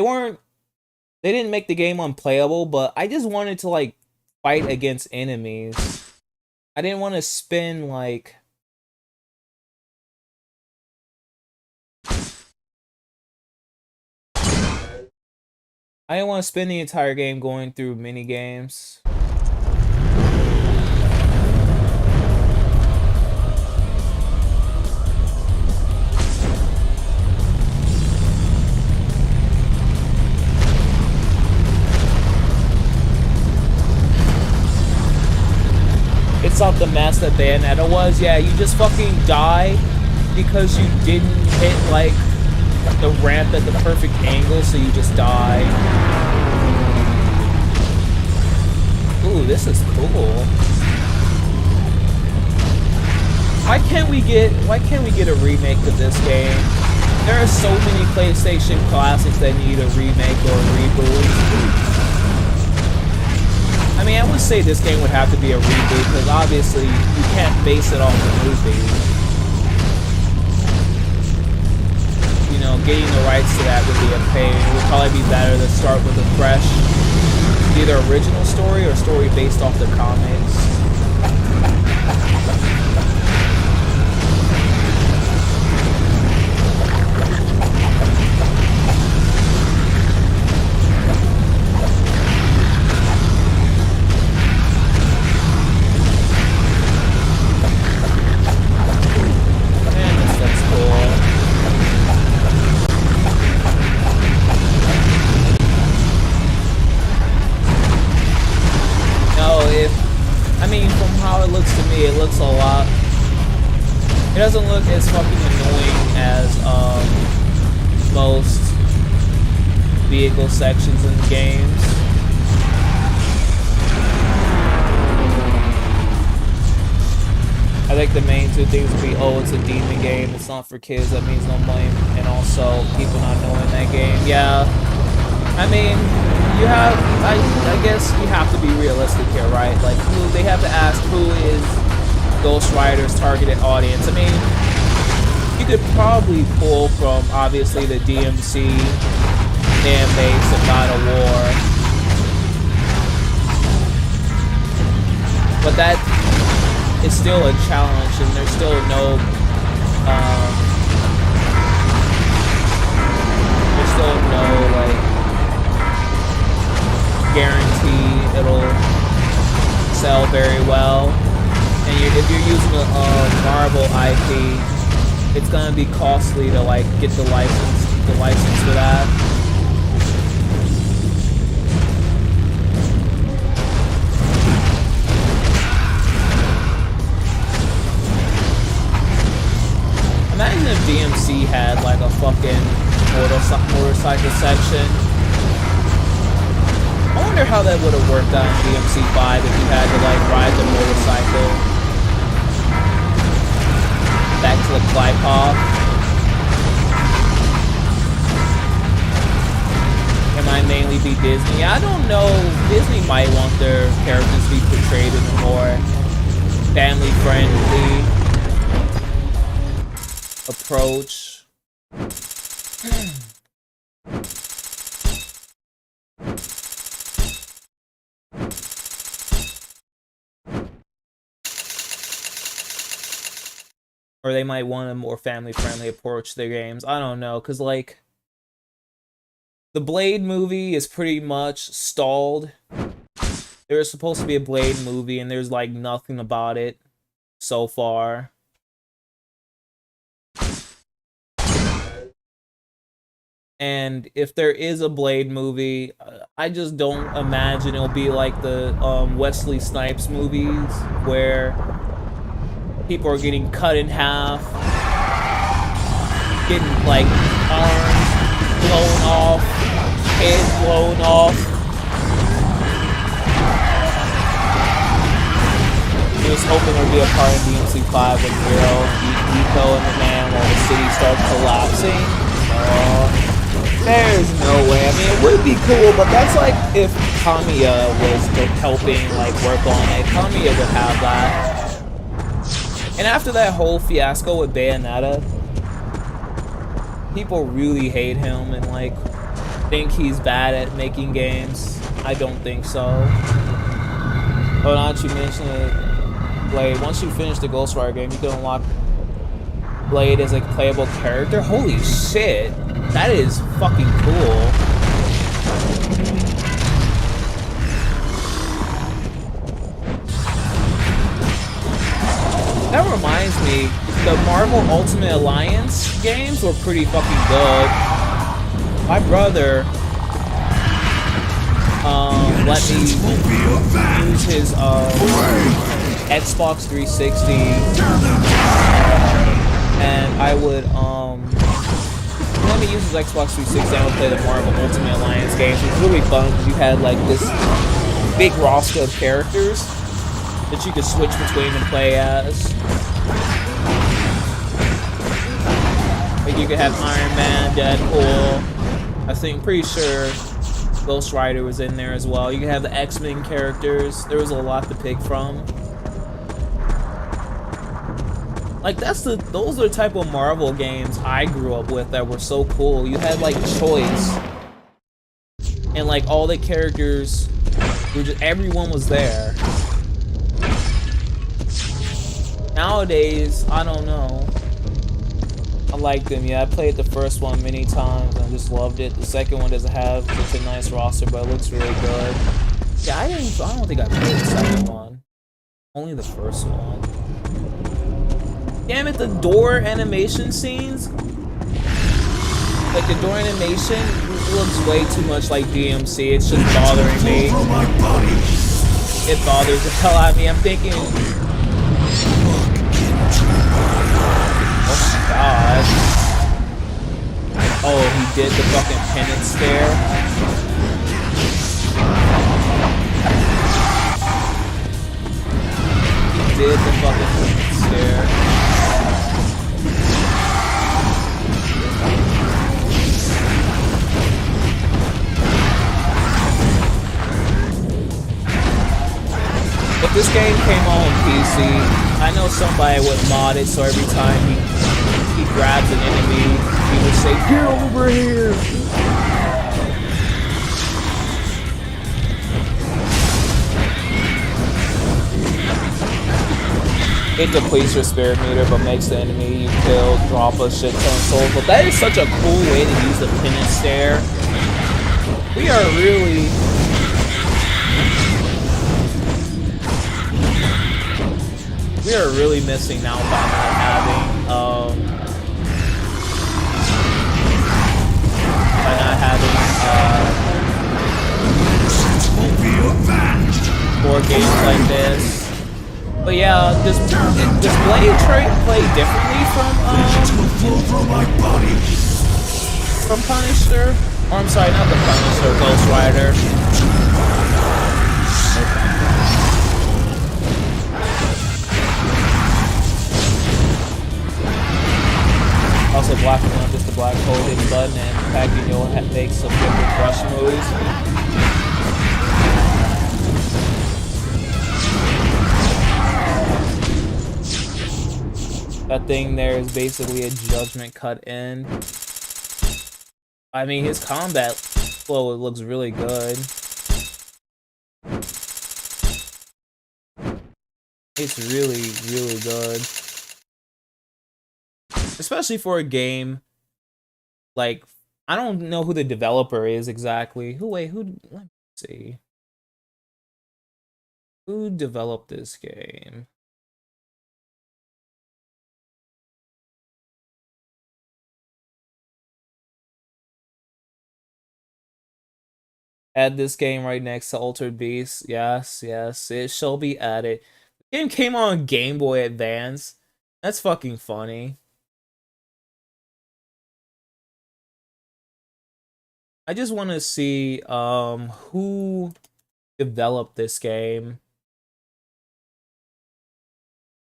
didn't make the game unplayable, but I just wanted to like fight against enemies. I didn't want to spend like I didn't want to spend the entire game going through mini games. It's not the mess that Bayonetta was. Yeah, you just fucking die because you didn't hit like the ramp at the perfect angle, so you just die. Ooh, this is cool. Why can't we get a remake of this game? There are so many PlayStation classics that need a remake or a reboot. I mean, I would say this game would have to be a reboot because obviously you can't base it off the movie. You know, getting the rights to that would be a pain. It would probably be better to start with a fresh, either original story or story based off the comics. It looks a lot. It doesn't look as fucking annoying as most vehicle sections in the games. I think the main two things would be, oh, it's a demon game, it's not for kids, that means no money, and also people not knowing that game. Yeah, I mean, you have, I guess you have to be realistic here, right? Like, they have to ask who is Ghost Rider's targeted audience. I mean, you could probably pull from, obviously, the DMC fan base of God of War. But that is still a challenge, and there's still no, like, guarantee it'll sell very well. And if you're using a Marvel IP, it's gonna be costly to like get the license for that. Imagine if DMC had like a fucking motorcycle section. I wonder how that would have worked out in DMC 5 if you had to like ride the motorcycle back to the glide path. It might mainly be Disney. I don't know. Disney might want their characters to be portrayed in a more family-friendly approach. Or they might want a more family-friendly approach to their games. I don't know, because, like, the Blade movie is pretty much stalled. There was supposed to be a Blade movie, and there's, like, nothing about it so far. And if there is a Blade movie, I just don't imagine it'll be like the Wesley Snipes movies, where people are getting cut in half, getting like arms blown off, heads blown off. He was hoping there'd be a part in DMC 5 with Hero, Eco, and the man while the city starts collapsing. There's no way. I mean, it would be cool, but that's like if Kamiya was helping like work on it. Kamiya would have that. And after that whole fiasco with Bayonetta, people really hate him and like think he's bad at making games. I don't think so. But not you mention it, Blade. Once you finish the Ghost Rider game, you can unlock Blade as a playable character. Holy shit, that is fucking cool. That reminds me, the Marvel Ultimate Alliance games were pretty fucking good. My brother let me use his Xbox 360, and I would let me use his Xbox 360 and I would play the Marvel Ultimate Alliance games. It was really fun because you had like this big roster of characters that you could switch between and play as. Like you could have Iron Man, Deadpool. I think, pretty sure Ghost Rider was in there as well. You could have the X-Men characters. There was a lot to pick from. Like those are the type of Marvel games I grew up with that were so cool. You had like choice, and like all the characters were just, everyone was there. Nowadays, I don't know. I like them, yeah. I played the first one many times and I just loved it. The second one doesn't have such a nice roster, but it looks really good. Yeah, I don't think I played the second one. Only the first one. Damn it, the door animation scenes. Like the door animation looks way too much like DMC. It's just bothering me. It bothers the hell out of me. I'm thinking, oh my god. Oh, he did the fucking penance stare. He did the fucking penance stare. If this game came on PC, I know somebody would mod it so every time he grabs an enemy, he would say, "Get over here!" It depletes your spirit meter, but makes the enemy you kill drop a shit ton of souls. But that is such a cool way to use the penance stare. We are really... We are really missing out by not having, more games like this. But yeah, does Blade play differently from Punisher? Or I'm sorry, not the Punisher, Ghost Rider. Also, blocking on just the black holding button and packing you'll make some different rush moves. That thing there is basically a judgment cut in. I mean, his combat flow looks really good. It's really, really good. Especially for a game, like, I don't know who the developer is exactly. Let me see. Who developed this game? Add this game right next to Altered Beast. Yes, yes, it shall be added. The game came on Game Boy Advance. That's fucking funny. I just want to see who developed this game.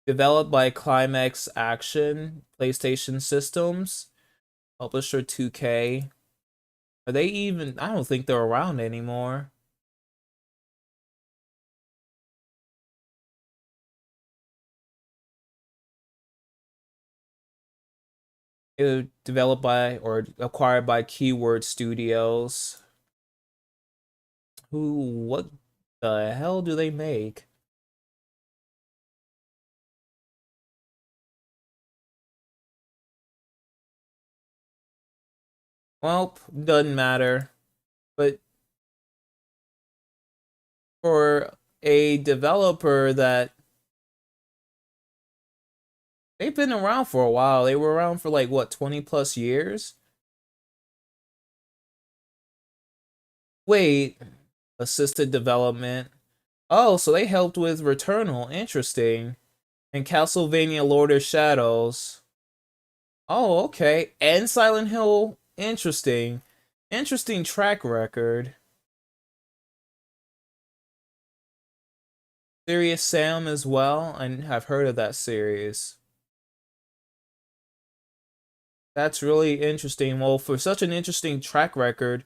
Developed by Climax Action, PlayStation Systems. Publisher 2K. Are they even... I don't think they're around anymore. It was developed by or acquired by Keyword Studios. What the hell do they make? Well, doesn't matter. But for a developer that they've been around for a while. They were around for like what, 20 plus years? Wait, assisted development. Oh, so they helped with Returnal. Interesting. And Castlevania Lord of Shadows. Oh, okay. And Silent Hill. Interesting. Interesting track record. Serious Sam as well. I have heard of that series. That's really interesting. Well, for such an interesting track record.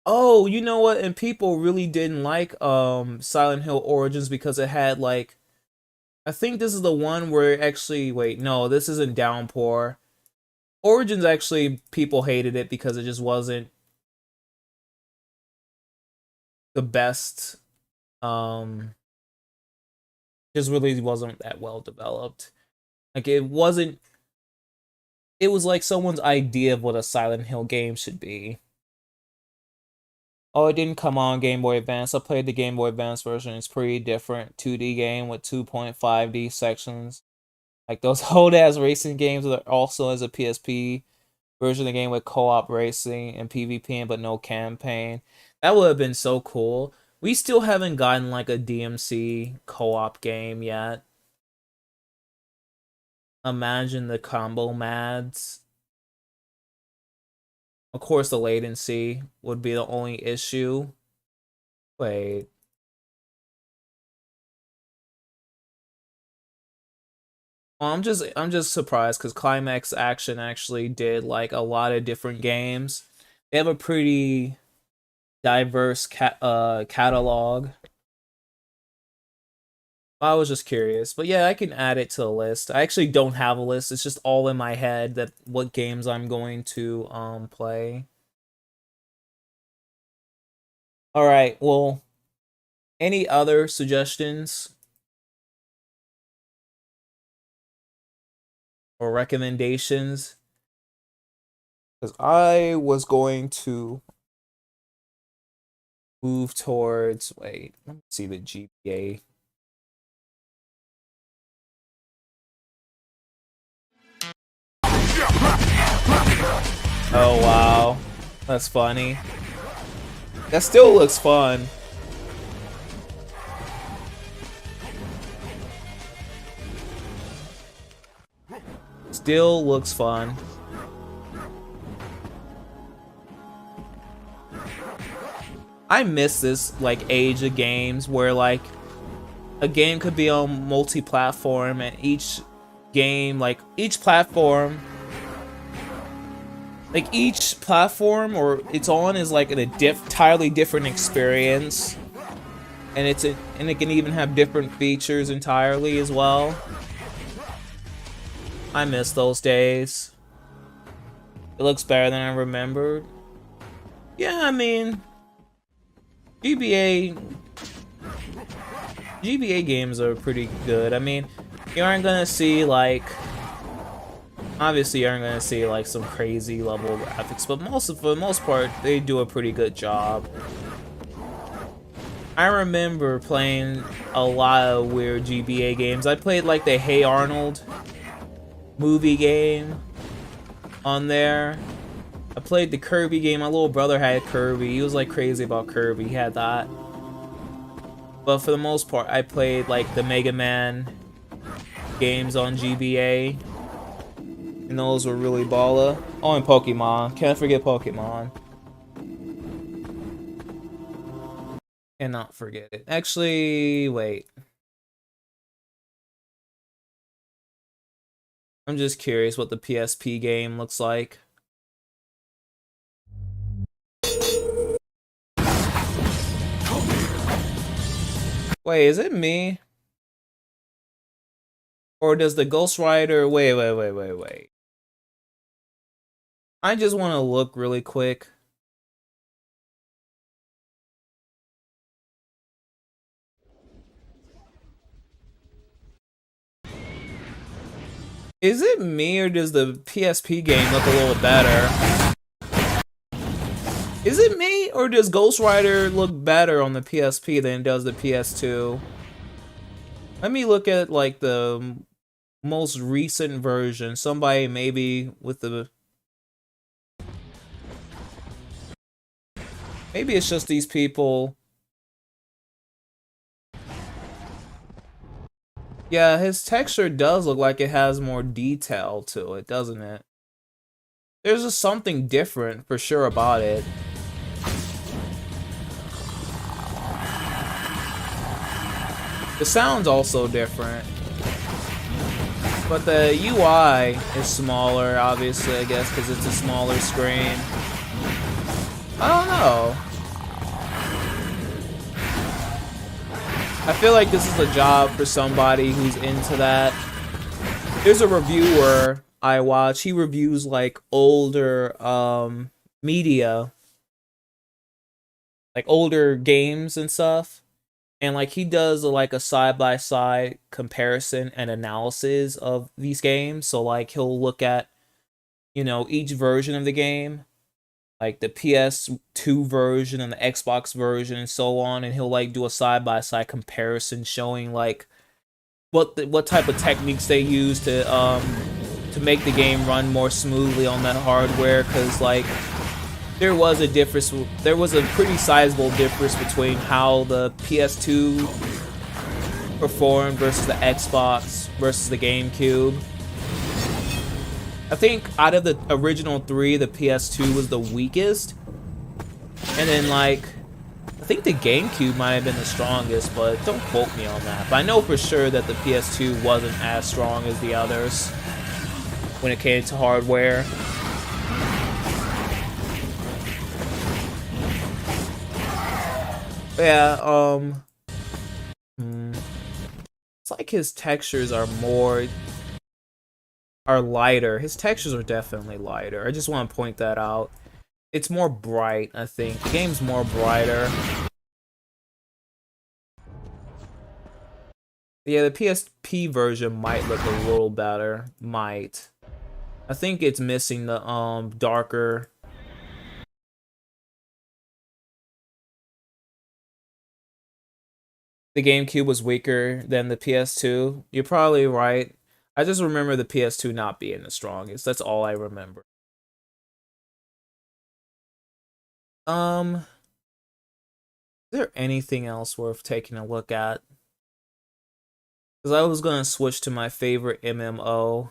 Oh, you know what? And people really didn't like Silent Hill Origins because it had like, I think this is the one where actually, wait, no, this isn't Downpour. Origins actually, people hated it because it just wasn't the best. Just really wasn't that well developed. Like it wasn't. It was like someone's idea of what a Silent Hill game should be. Oh, it didn't come on Game Boy Advance. I played the Game Boy Advance version. It's pretty different. 2D game with 2.5D sections. Like those old ass racing games that also as a PSP version of the game with co-op racing and PvP but no campaign. That would have been so cool. We still haven't gotten like a DMC co-op game yet. Imagine the combo mads. Of course, the latency would be the only issue. Wait. Well, I'm just surprised because Climax Action actually did like a lot of different games. They have a pretty diverse catalog. I was just curious, but yeah, I can add it to the list. I actually don't have a list. It's just all in my head that what games I'm going to play. All right. Well, any other suggestions or recommendations? Because I was going to move towards. Wait, let me see the GPA. Oh wow, that's funny. That still looks fun. Still looks fun. I miss this like age of games where like a game could be on multi-platform and each game, like each platform or it's on is like an entirely different experience, and and it can even have different features entirely as well. I miss those days. It looks better than I remembered. Yeah, I mean, GBA games are pretty good. I mean, you aren't gonna see like. Obviously, you aren't going to see like some crazy level of graphics, but for the most part, they do a pretty good job. I remember playing a lot of weird GBA games. I played like the Hey Arnold movie game on there. I played the Kirby game. My little brother had Kirby. He was like crazy about Kirby. He had that. But for the most part, I played like the Mega Man games on GBA. And those were really baller. Oh, and Pokemon. Can't forget Pokemon. Cannot forget it. Actually, wait. I'm just curious what the PSP game looks like. Wait, is it me? Or does the Ghost Rider... Wait. I just want to look really quick. Is it me or does the PSP game look a little better? Is it me, or does Ghost Rider look better on the PSP than it does the PS2? Let me look at like the most recent version. Somebody maybe with the... Maybe it's just these people. Yeah, his texture does look like it has more detail to it, doesn't it? There's just something different for sure about it. The sound's also different. But the UI is smaller, obviously, I guess, because it's a smaller screen. I don't know. I feel like this is a job for somebody who's into that. There's a reviewer I watch. He reviews like older media, like older games and stuff. And like he does like a side-by-side comparison and analysis of these games. So like he'll look at, you know, each version of the game, like the PS2 version and the Xbox version and so on, and he'll like do a side-by-side comparison showing like what type of techniques they use to make the game run more smoothly on that hardware, because like there was a pretty sizable difference between how the PS2 performed versus the Xbox versus the GameCube. I think out of the original three, the PS2 was the weakest. And then like, I think the GameCube might have been the strongest, but don't quote me on that. But I know for sure that the PS2 wasn't as strong as the others when it came to hardware. Yeah, it's like his textures are lighter. His textures are definitely lighter. I just want to point that out. It's more bright, I think. The game's more brighter. Yeah, the PSP version might look a little better. Might. I think it's missing the darker. The GameCube was weaker than the PS2. You're probably right. I just remember the PS2 not being the strongest. That's all I remember. Is there anything else worth taking a look at? Because I was gonna switch to my favorite MMO.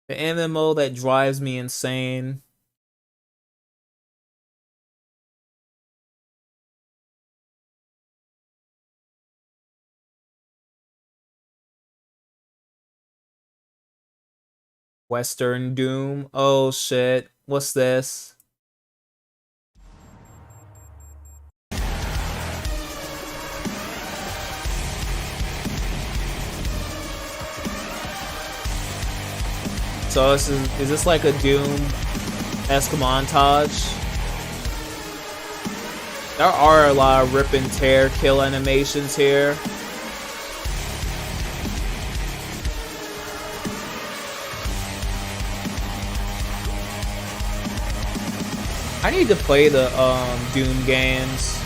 The MMO that drives me insane. Western Doom. Oh shit. What's this? So is this like a Doom-esque montage? There are a lot of rip and tear kill animations here. I need to play the Doom games.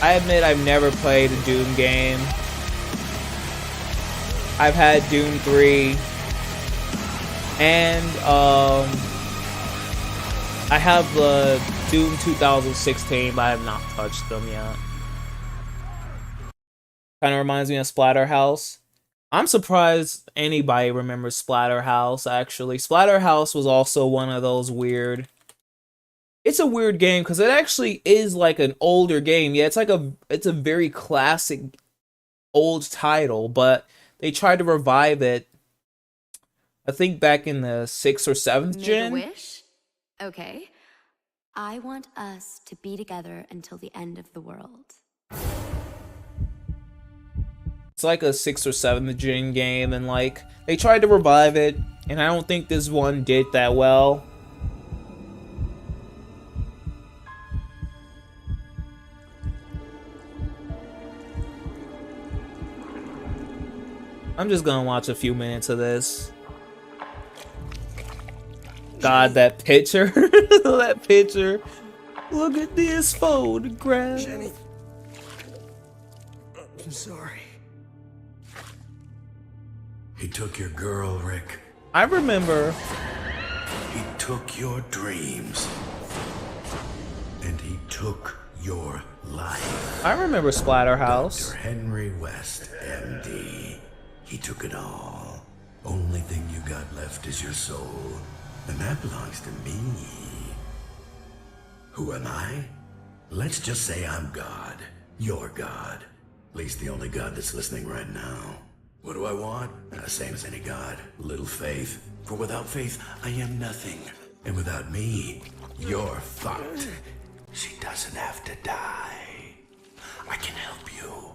I admit I've never played a Doom game. I've had Doom 3 and I have the Doom 2016, but I have not touched them yet. Kind of reminds me of Splatterhouse. I'm surprised anybody remembers Splatterhouse, actually. Splatterhouse was also one of those weird... It's a weird game because it actually is like an older game. Yeah, it's a very classic old title, but they tried to revive it. I think back in the 6th or 7th gen. Make a wish? Okay. I want us to be together until the end of the world. It's like a 6th or 7th gen game, and like they tried to revive it, and I don't think this one did that well. I'm just gonna watch a few minutes of this. God, that picture. That picture. Look at this photograph. Jenny. I'm sorry. He took your girl, Rick. I remember. He took your dreams. And he took your life. I remember Splatterhouse. Dr. Henry West, MD. He took it all. Only thing you got left is your soul. And that belongs to me. Who am I? Let's just say I'm God. Your God. At least the only God that's listening right now. What do I want? Same as any God. Little faith. For without faith, I am nothing. And without me, you're fucked. She doesn't have to die. I can help you.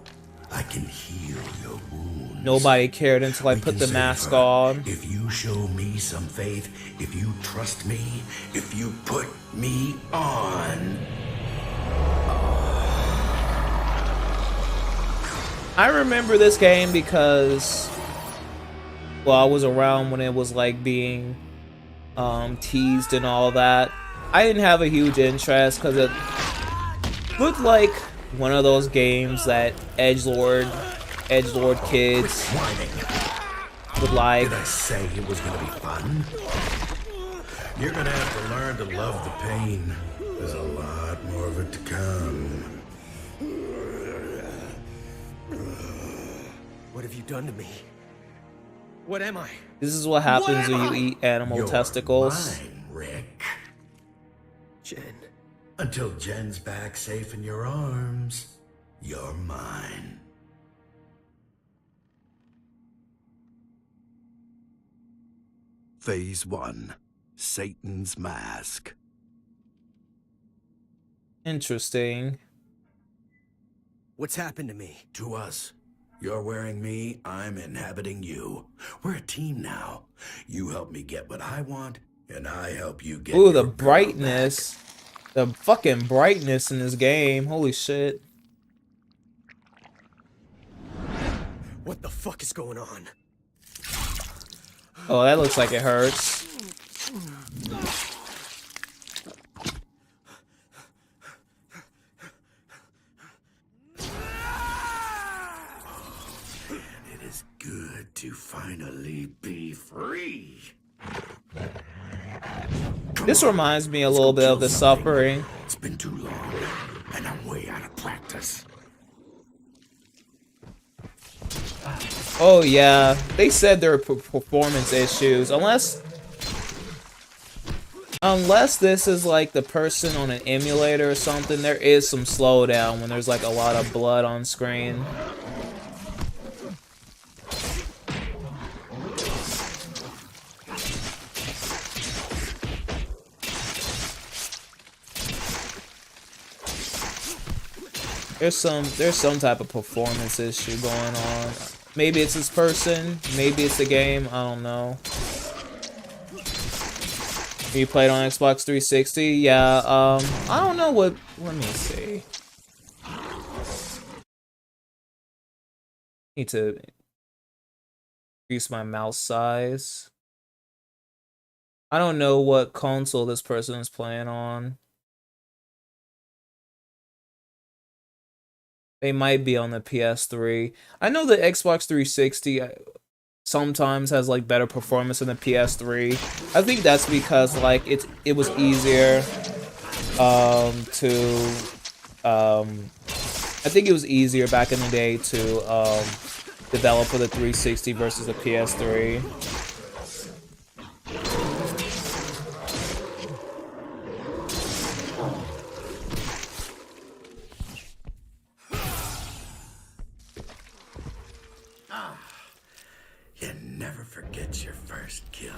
I can heal your wounds. Nobody cared until I put the mask on. If you show me some faith, if you trust me, if you put me on. I remember this game because, well, I was around when it was like being teased and all that. I didn't have a huge interest because it looked like one of those games that edgelord kids would like. Did I say it was gonna be fun? You're gonna have to learn to love the pain. There's a lot more of it to come. What have you done to me? What am I? This is what happens when you eat animal testicles. Mine, Rick. Jen. Until Jen's back safe in your arms, you're mine. Phase 1. Satan's Mask. Interesting. What's happened to me? To us. You're wearing me, I'm inhabiting you. We're a team now. You help me get what I want, and I help you get Ooh, the your brightness. The fucking brightness in this game. Holy shit. What the fuck is going on? Oh, that looks like it hurts. It is good to finally be free. This reminds me a little bit of The Suffering. It's been too long, and I'm way out of practice. Oh yeah, they said there were performance issues. Unless this is like the person on an emulator or something, there is some slowdown when there's like a lot of blood on screen. There's some type of performance issue going on. Maybe it's this person, maybe it's the game, I don't know. You played on Xbox 360? Yeah, I don't know what, let me see. Need to increase my mouse size. I don't know what console this person is playing on. They might be on the PS3. I know the Xbox 360 sometimes has like better performance than the PS3. I think that's because like it was easier I think it was easier back in the day to develop for the 360 versus the PS3. You never forget your first kill.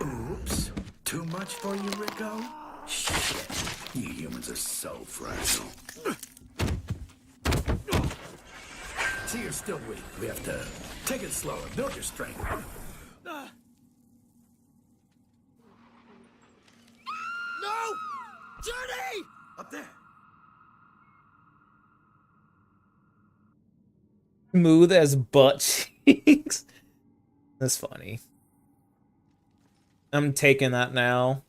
Oops. Too much for you, Rico? Shit. You humans are so fragile. See, you're still weak. We have to take it slower. Build your strength. No! Journey! Up there. Smooth as butt cheeks. That's funny. I'm taking that now.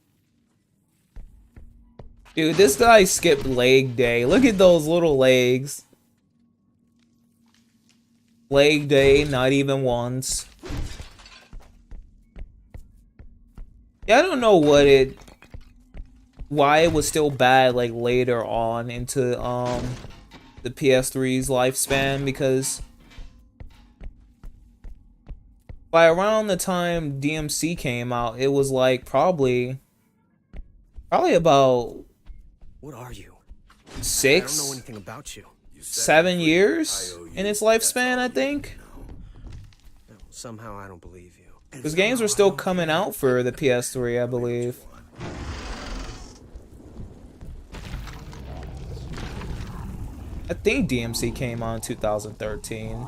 Dude, this guy skipped leg day. Look at those little legs. Leg day, not even once. Yeah, I don't know why it was still bad like later on into the PS3's lifespan, because by around the time DMC came out, it was like probably about What are you? 6, I don't know anything about you. 7 years in its lifespan, I think. Somehow I don't believe you. Because games were still coming out for the PS3, I believe. I think DMC came out in 2013.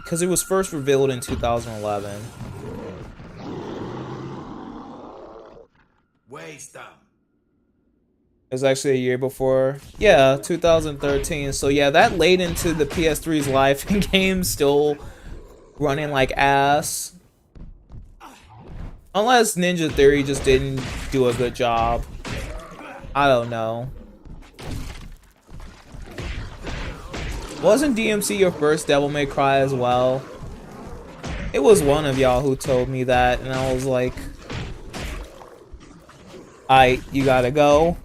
Because it was first revealed in 2011. Waste them. It was actually a year before. Yeah, 2013. So yeah, that late into the PS3's life, and games still running like ass. Unless Ninja Theory just didn't do a good job. I don't know. Wasn't DMC your first Devil May Cry as well? It was one of y'all who told me that, and I was like, "Aight, you gotta go."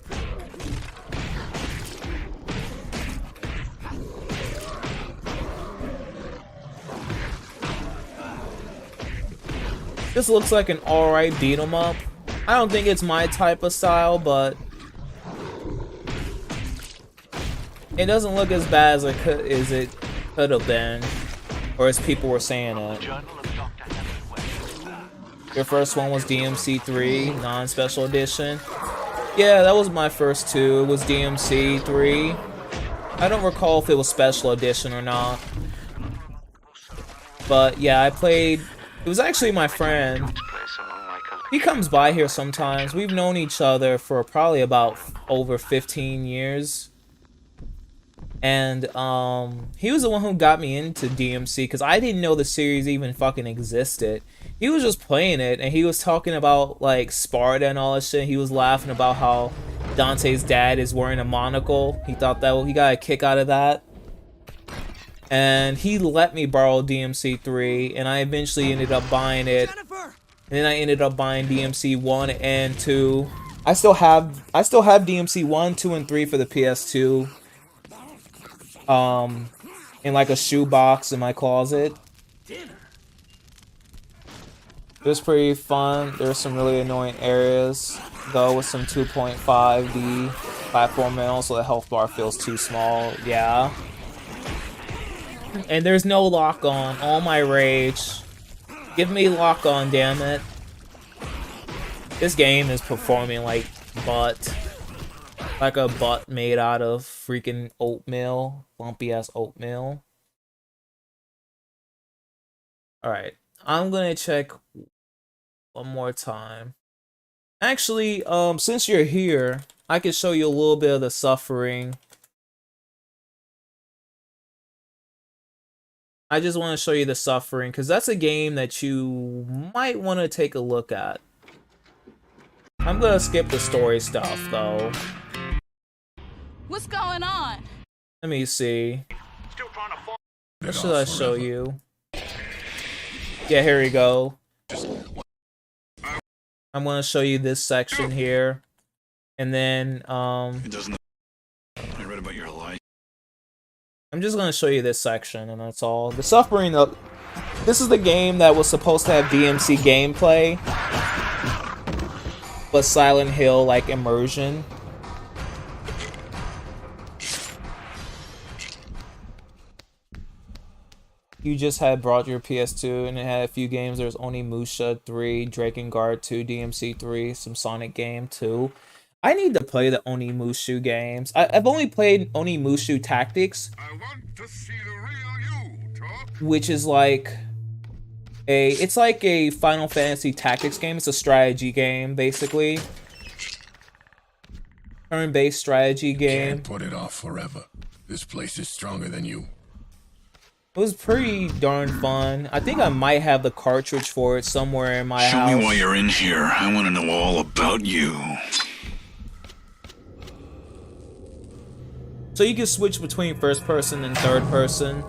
This looks like an alright beat 'em up. I don't think it's my type of style, but it doesn't look as bad as it could have been, or as people were saying it. Your first one was DMC 3, non-special edition. Yeah, that was my first two. It was DMC 3. I don't recall if it was special edition or not. But yeah, I played. It was actually my friend. He comes by here sometimes. We've known each other for probably about over 15 years. And he was the one who got me into DMC, because I didn't know the series even fucking existed. He was just playing it, and he was talking about like Sparta and all that shit. He was laughing about how Dante's dad is wearing a monocle. He thought that he got a kick out of that. And he let me borrow DMC 3, and I eventually ended up buying it. And then I ended up buying DMC 1 and 2. I still have DMC 1, 2, and 3 for the PS2. In like a shoebox in my closet. It was pretty fun. There were some really annoying areas, though, with some 2.5D platform, so the health bar feels too small. Yeah. And there's no lock on. All my rage. Give me lock on, damn it. This game is performing like butt. Like a butt made out of freaking oatmeal. Lumpy ass oatmeal. Alright. I'm gonna check one more time. Actually, since you're here, I can show you a little bit of the suffering. I just want to show you the suffering, because that's a game that you might want to take a look at. I'm gonna skip the story stuff, though. What's going on? Let me see. What should I show you? Yeah, here we go. I'm gonna show you this section here. And then, It doesn't. I read about your life. I'm just gonna show you this section, and that's all. The suffering, this is the game that was supposed to have DMC gameplay, but Silent Hill, like, immersion. You just had brought your PS2, and it had a few games. There's Onimusha 3, Drakengard 2, DMC 3, some Sonic game 2. I need to play the Onimusha games. I've only played Onimusha Tactics, which is like it's like a Final Fantasy Tactics game. It's a strategy game, basically. Turn-based strategy game. Can't put it off forever. This place is stronger than you. It was pretty darn fun. I think I might have the cartridge for it somewhere in my house. Show me why you're in here. I want to know all about you. So you can switch between first person and third person.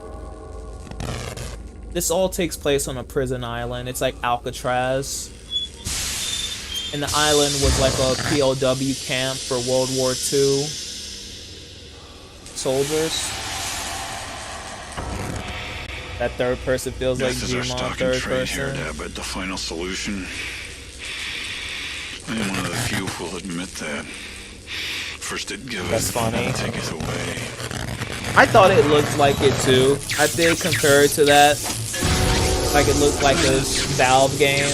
This all takes place on a prison island. It's like Alcatraz. And the island was like a POW camp for World War II soldiers. That third person feels like Gmon third person. Here, but the final solution. I am one of the few who will admit that. First it gives, that's funny. Then it taketh away. I thought it looked like it too. I did compare it to that. Like it looked like a Valve game.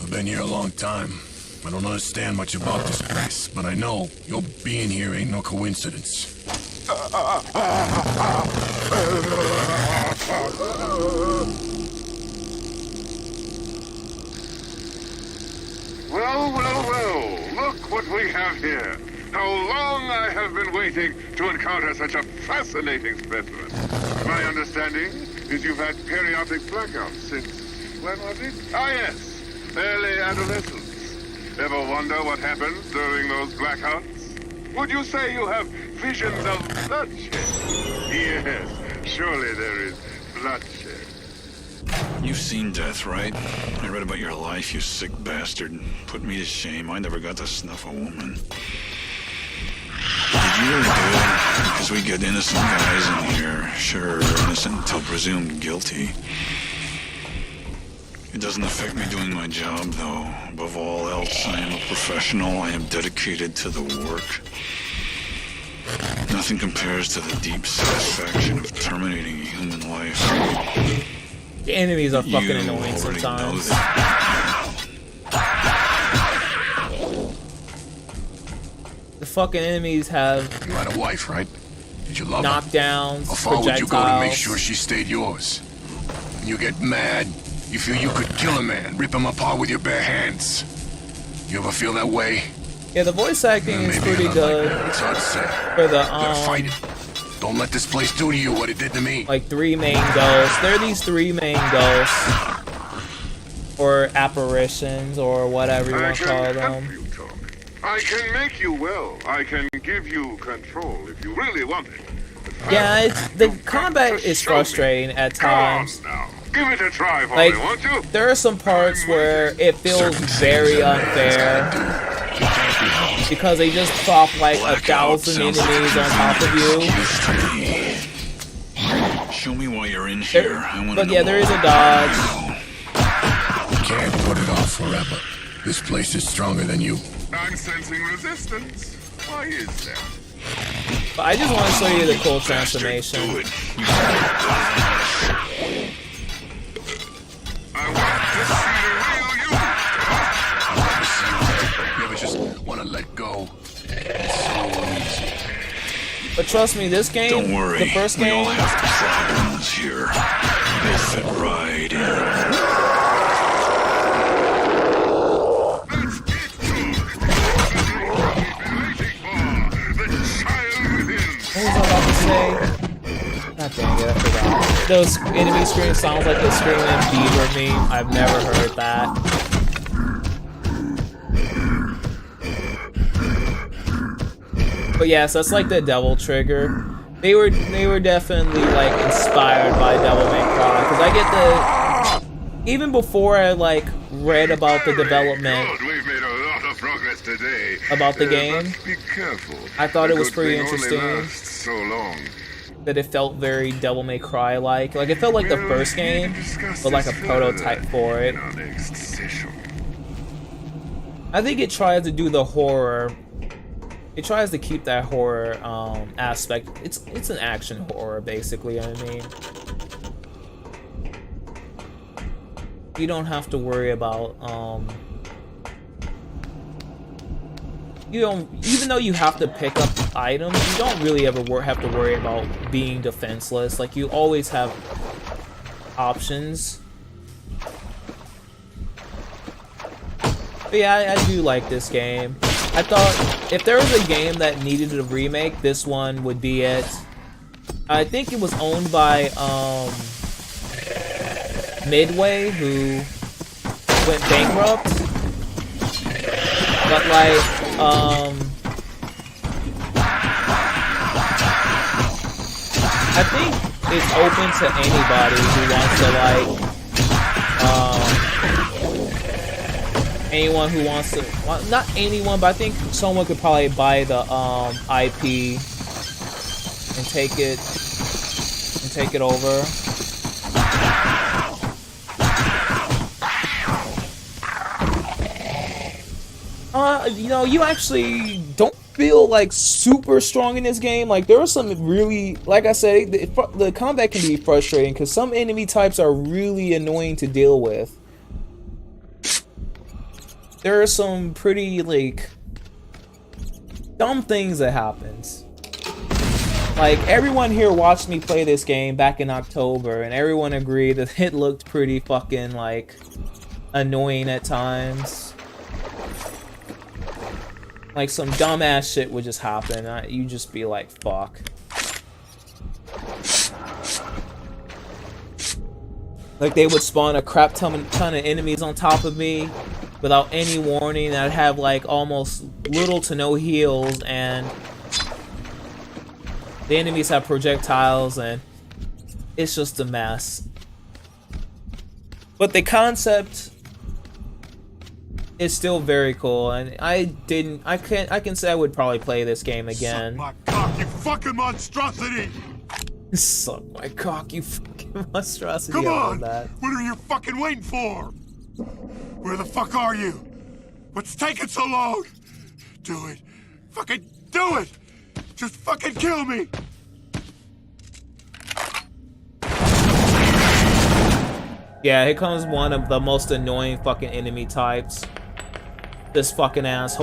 I've been here a long time. I don't understand much about this place, but I know your being here ain't no coincidence. Well, well, well, look what we have here. How long I have been waiting to encounter such a fascinating specimen. My understanding is you've had periodic blackouts since, when was it? Ah, yes, early adolescence. Ever wonder what happens during those blackouts? Would you say you have visions of bloodshed? Yes, surely there is bloodshed. You've seen death, right? I read about your life, you sick bastard. Put me to shame. I never got to snuff a woman. Did you really do it? Because we get innocent guys in here. Sure, innocent until presumed guilty. It doesn't affect me doing my job, though. Above all else, I am a professional. I am dedicated to the work. Nothing compares to the deep satisfaction of terminating a human life. The enemies are fucking annoying sometimes. The fucking enemies have You had a wife, right? Did you love knockdowns, her? How far would you go to make projectiles. sure she stayed yours? When you get mad, you feel you could kill a man, rip him apart with your bare hands. You ever feel that way? Yeah, the voice acting is pretty good. It's hard to say. For the fight it. Don't let this place do to you what it did to me. like three main ghosts. There are these three main ghosts. Or apparitions or whatever you want to call them. I can make you well. I can give you control if you really want it. Yeah, the combat is frustrating at times. Give it a try for Like, me, won't you? there are some parts where it feels very unfair because they just plop like 1,000 enemies on top of you. Show me why you're in here. I want to But know yeah, there is a all dodge. You can't put it off forever. This place is stronger than you. I'm sensing resistance. Why is that? But I just want to show you the cool transformation. You ever just want to let go? It's so easy. But trust me, this game, Don't worry, the first we all game, have problems here. They fit right in. what was I about to say? God dang it, I forgot. Those enemy screams sounds like the screaming beaver meme. I've never heard that. But yes, that's like the Devil Trigger. They were definitely like inspired by Devil May Cry because I get the even before I like read about the development We've made a lot of progress today. about the game. But be careful. I thought it was Good pretty thing only interesting lasts so long. that it felt very Devil May Cry like it felt like the first game, but like a prototype for it. I think it tries to do the horror. It tries to keep that horror aspect. It's an action horror basically. I mean, you don't have to worry about even though you have to pick up items, you don't really ever have to worry about being defenseless. Like, you always have options. But yeah, I do like this game. I thought if there was a game that needed a remake, this one would be it. I think it was owned by Midway, who went bankrupt. But like, I think it's open to anybody who wants to like, anyone who wants to, well, not anyone, but I think someone could probably buy the IP and take it over. You know, you actually don't feel like super strong in this game. Like there are some really, like I said, the combat can be frustrating because some enemy types are really annoying to deal with. There are some pretty like dumb things that happens. Like everyone here watched me play this game back in October, and everyone agreed that it looked pretty fucking like annoying at times. Like some dumbass shit would just happen. You just be like, fuck. Like they would spawn a crap ton of enemies on top of me without any warning. I'd have like almost little to no heals, and the enemies have projectiles, and it's just a mess. But the concept is still very cool, and I can say I would probably play this game again. Suck my cock, you fucking monstrosity! Suck my cock, you fucking monstrosity. Come on! That. What are you fucking waiting for? Where the fuck are you? What's taking so long? Do it. Fucking do it! Just fucking kill me! Yeah, here comes one of the most annoying fucking enemy types. This fucking asshole.